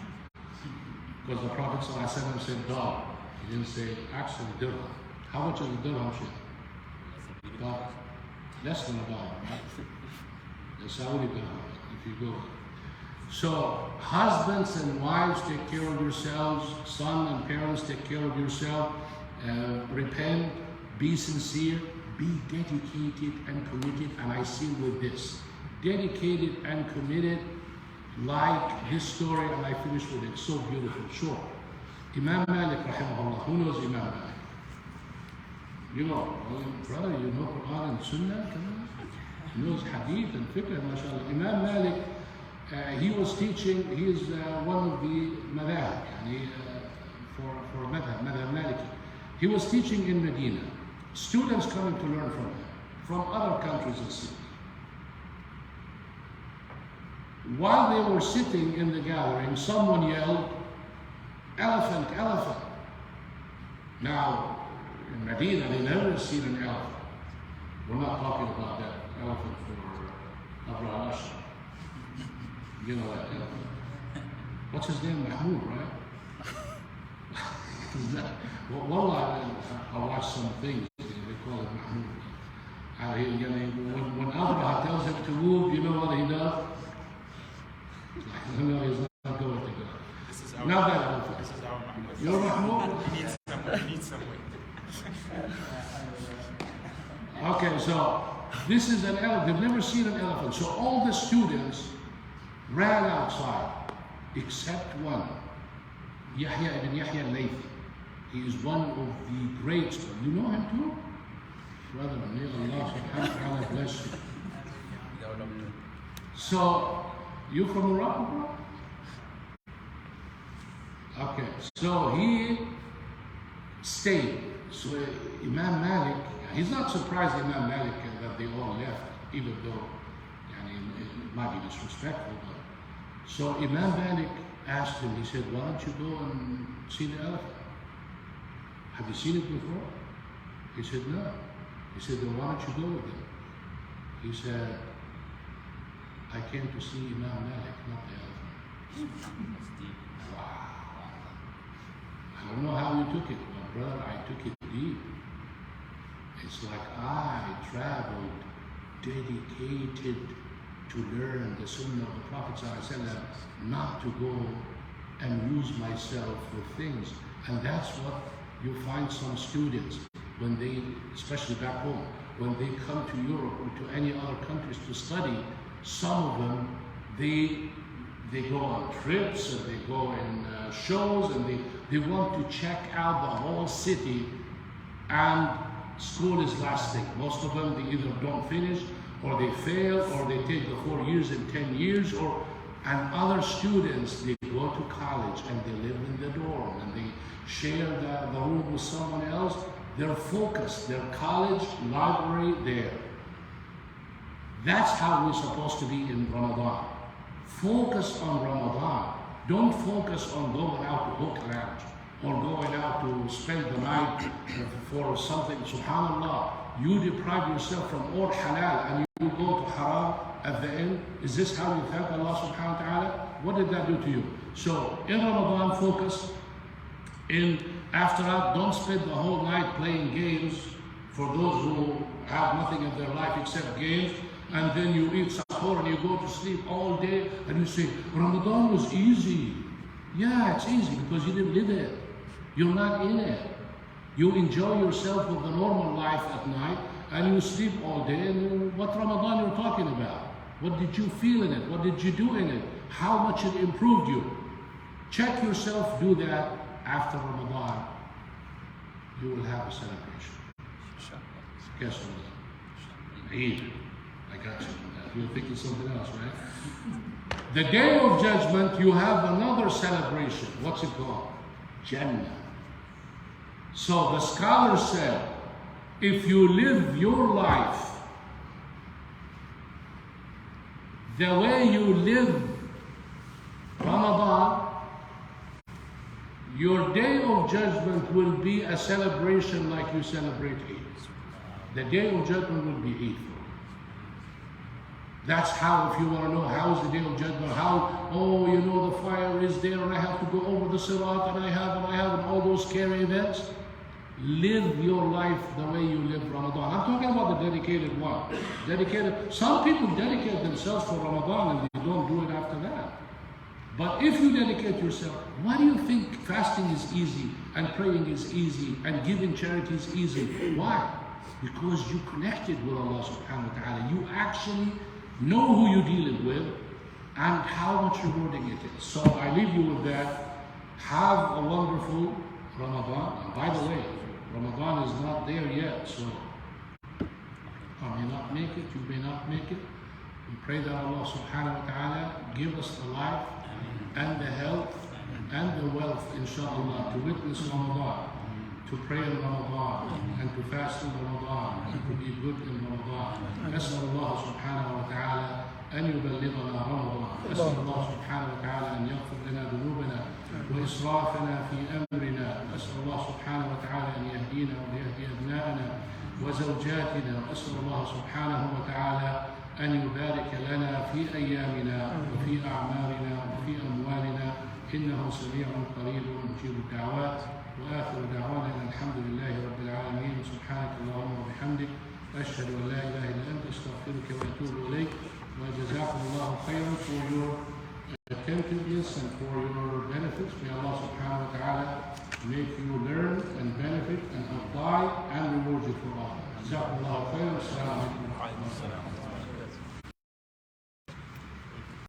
Because the Prophet ﷺ said dollar. He didn't say actually dirham. How much is a dirham? About less than $1, right? The Saudi dirham, if you go. So husbands and wives, take care of yourselves. Son and parents, take care of yourself. Repent, be sincere, be dedicated and committed. And I seal with this. Dedicated and committed, like this story, and I finish with it. So beautiful. Sure. Imam Malik, rahimahullah. Who knows Imam Malik? You know, brother, you know Quran and Sunnah? He knows Hadith and Fiqh, mashallah. Imam Malik, he was teaching, he is one of the madhab, for madhab Maliki. He was teaching in Medina. Students coming to learn from him, from other countries and cities. While they were sitting in the gathering, someone yelled, elephant, elephant. Now, in Medina, they never seen an elephant. We're not talking about that elephant for Abraham Ashar. You know that elephant. What's his name? Mahmoud, right? Well, I watched some things, they call it Mahmoud. When Abraham tells him to move, you know what he does? No, he's not going to go. This is our Not that elephant. This is our Mahmoud. You're Mahmoud? He needs some weight. Okay, so this is an elephant. They've never seen an elephant. So all the students ran outside, except one, Yahya ibn Yahya al-Laythi. He is one of the great. You know him too? Brother, may Allah subhanahu wa ta'ala bless you. So, you from Morocco, bro? Okay, so he stayed. So Imam Malik, he's not surprised Imam Malik that they all left, even though it might be disrespectful. But so Imam Malik asked him, he said, why don't you go and see the elephant? Have you seen it before? He said, no. He said, then why don't you go with him? He said, I came to see Imam Malik, not the elephant. Wow. I don't know how you took it, but brother, I took it deep. It's like I traveled dedicated to learn the Sunnah of the Prophet ﷺ, not to go and use myself for things. And that's what you find some students, when they, especially back home, when they come to Europe or to any other countries to study, some of them, they go on trips and they go in shows and they want to check out the whole city, and school is last thing. Most of them, they either don't finish or they fail or they take the 4 years and 10 years, and other students, they go to college and they live in the dorm and they share the room with someone else. They're focused, their college, library, there. That's how we're supposed to be in Ramadan. Focus on Ramadan. Don't focus on going out to hook lounge or going out to spend the night for something. SubhanAllah, you deprive yourself from all halal and you go to haram at the end. Is this how you thank Allah subhanahu wa ta'ala? What did that do to you? So in Ramadan, focus. After that, don't spend the whole night playing games for those who have nothing in their life except games. And then you eat sahur and you go to sleep all day and you say, Ramadan was easy. Yeah, it's easy because you didn't live it. You're not in it. You enjoy yourself with the normal life at night and you sleep all day. And what Ramadan you're talking about? What did you feel in it? What did you do in it? How much it improved you? Check yourself, do that after Ramadan. You will have a celebration. Guess what? Eid. I got you on that. You're thinking something else, right? The Day of Judgment, you have another celebration. What's it called? Jannah. So the scholar said, if you live your life the way you live Ramadan, your Day of Judgment will be a celebration like you celebrate Eid. The Day of Judgment will be Eid. That's how, if you want to know how is the Day of Judgment, the fire is there and I have to go over the Sirat and I have and all those scary events. Live your life the way you live Ramadan. I'm talking about the dedicated one. Some people dedicate themselves for Ramadan and they don't do it after that. But if you dedicate yourself, why do you think fasting is easy and praying is easy and giving charity is easy? Why? Because you connected with Allah subhanahu wa ta'ala. You actually know who you're dealing with and how much rewarding it is. So I leave you with that. Have a wonderful Ramadan. And by the way, Ramadan is not there yet, so I may not make it, you may not make it. We pray that Allah subhanahu wa ta'ala give us the life and the health and the wealth, inshallah, to witness Ramadan, to pray in Ramadan, and to fast in Ramadan, and to be good in Ramadan. أسأل الله سبحانه وتعالى أن يبلغنا رمضان. أسأل الله سبحانه وتعالى أن يغفر لنا ذنوبنا وإسرافنا في أمرنا. أسأل الله سبحانه وتعالى أن يهدينا ويهدي أبنائنا وزوجاتنا. وأسأل الله سبحانه وتعالى أن يبارك لنا في أيامنا وفي أعمالنا وفي أموالنا. إنه سميع قريب مجيب الدعوات. وآخر دعوانا الحمد لله رب العالمين. سبحانك اللهم وبحمدك أشهد أن لا إله إلا أنت أستغفرك وأتوب إليك. وجزاكم الله خيرا for your for your benefits. May Allah subhanahu wa ta'ala make you learn and benefit and apply and reward you for all. Jazakumullahu khairan. Assalamu alaikum.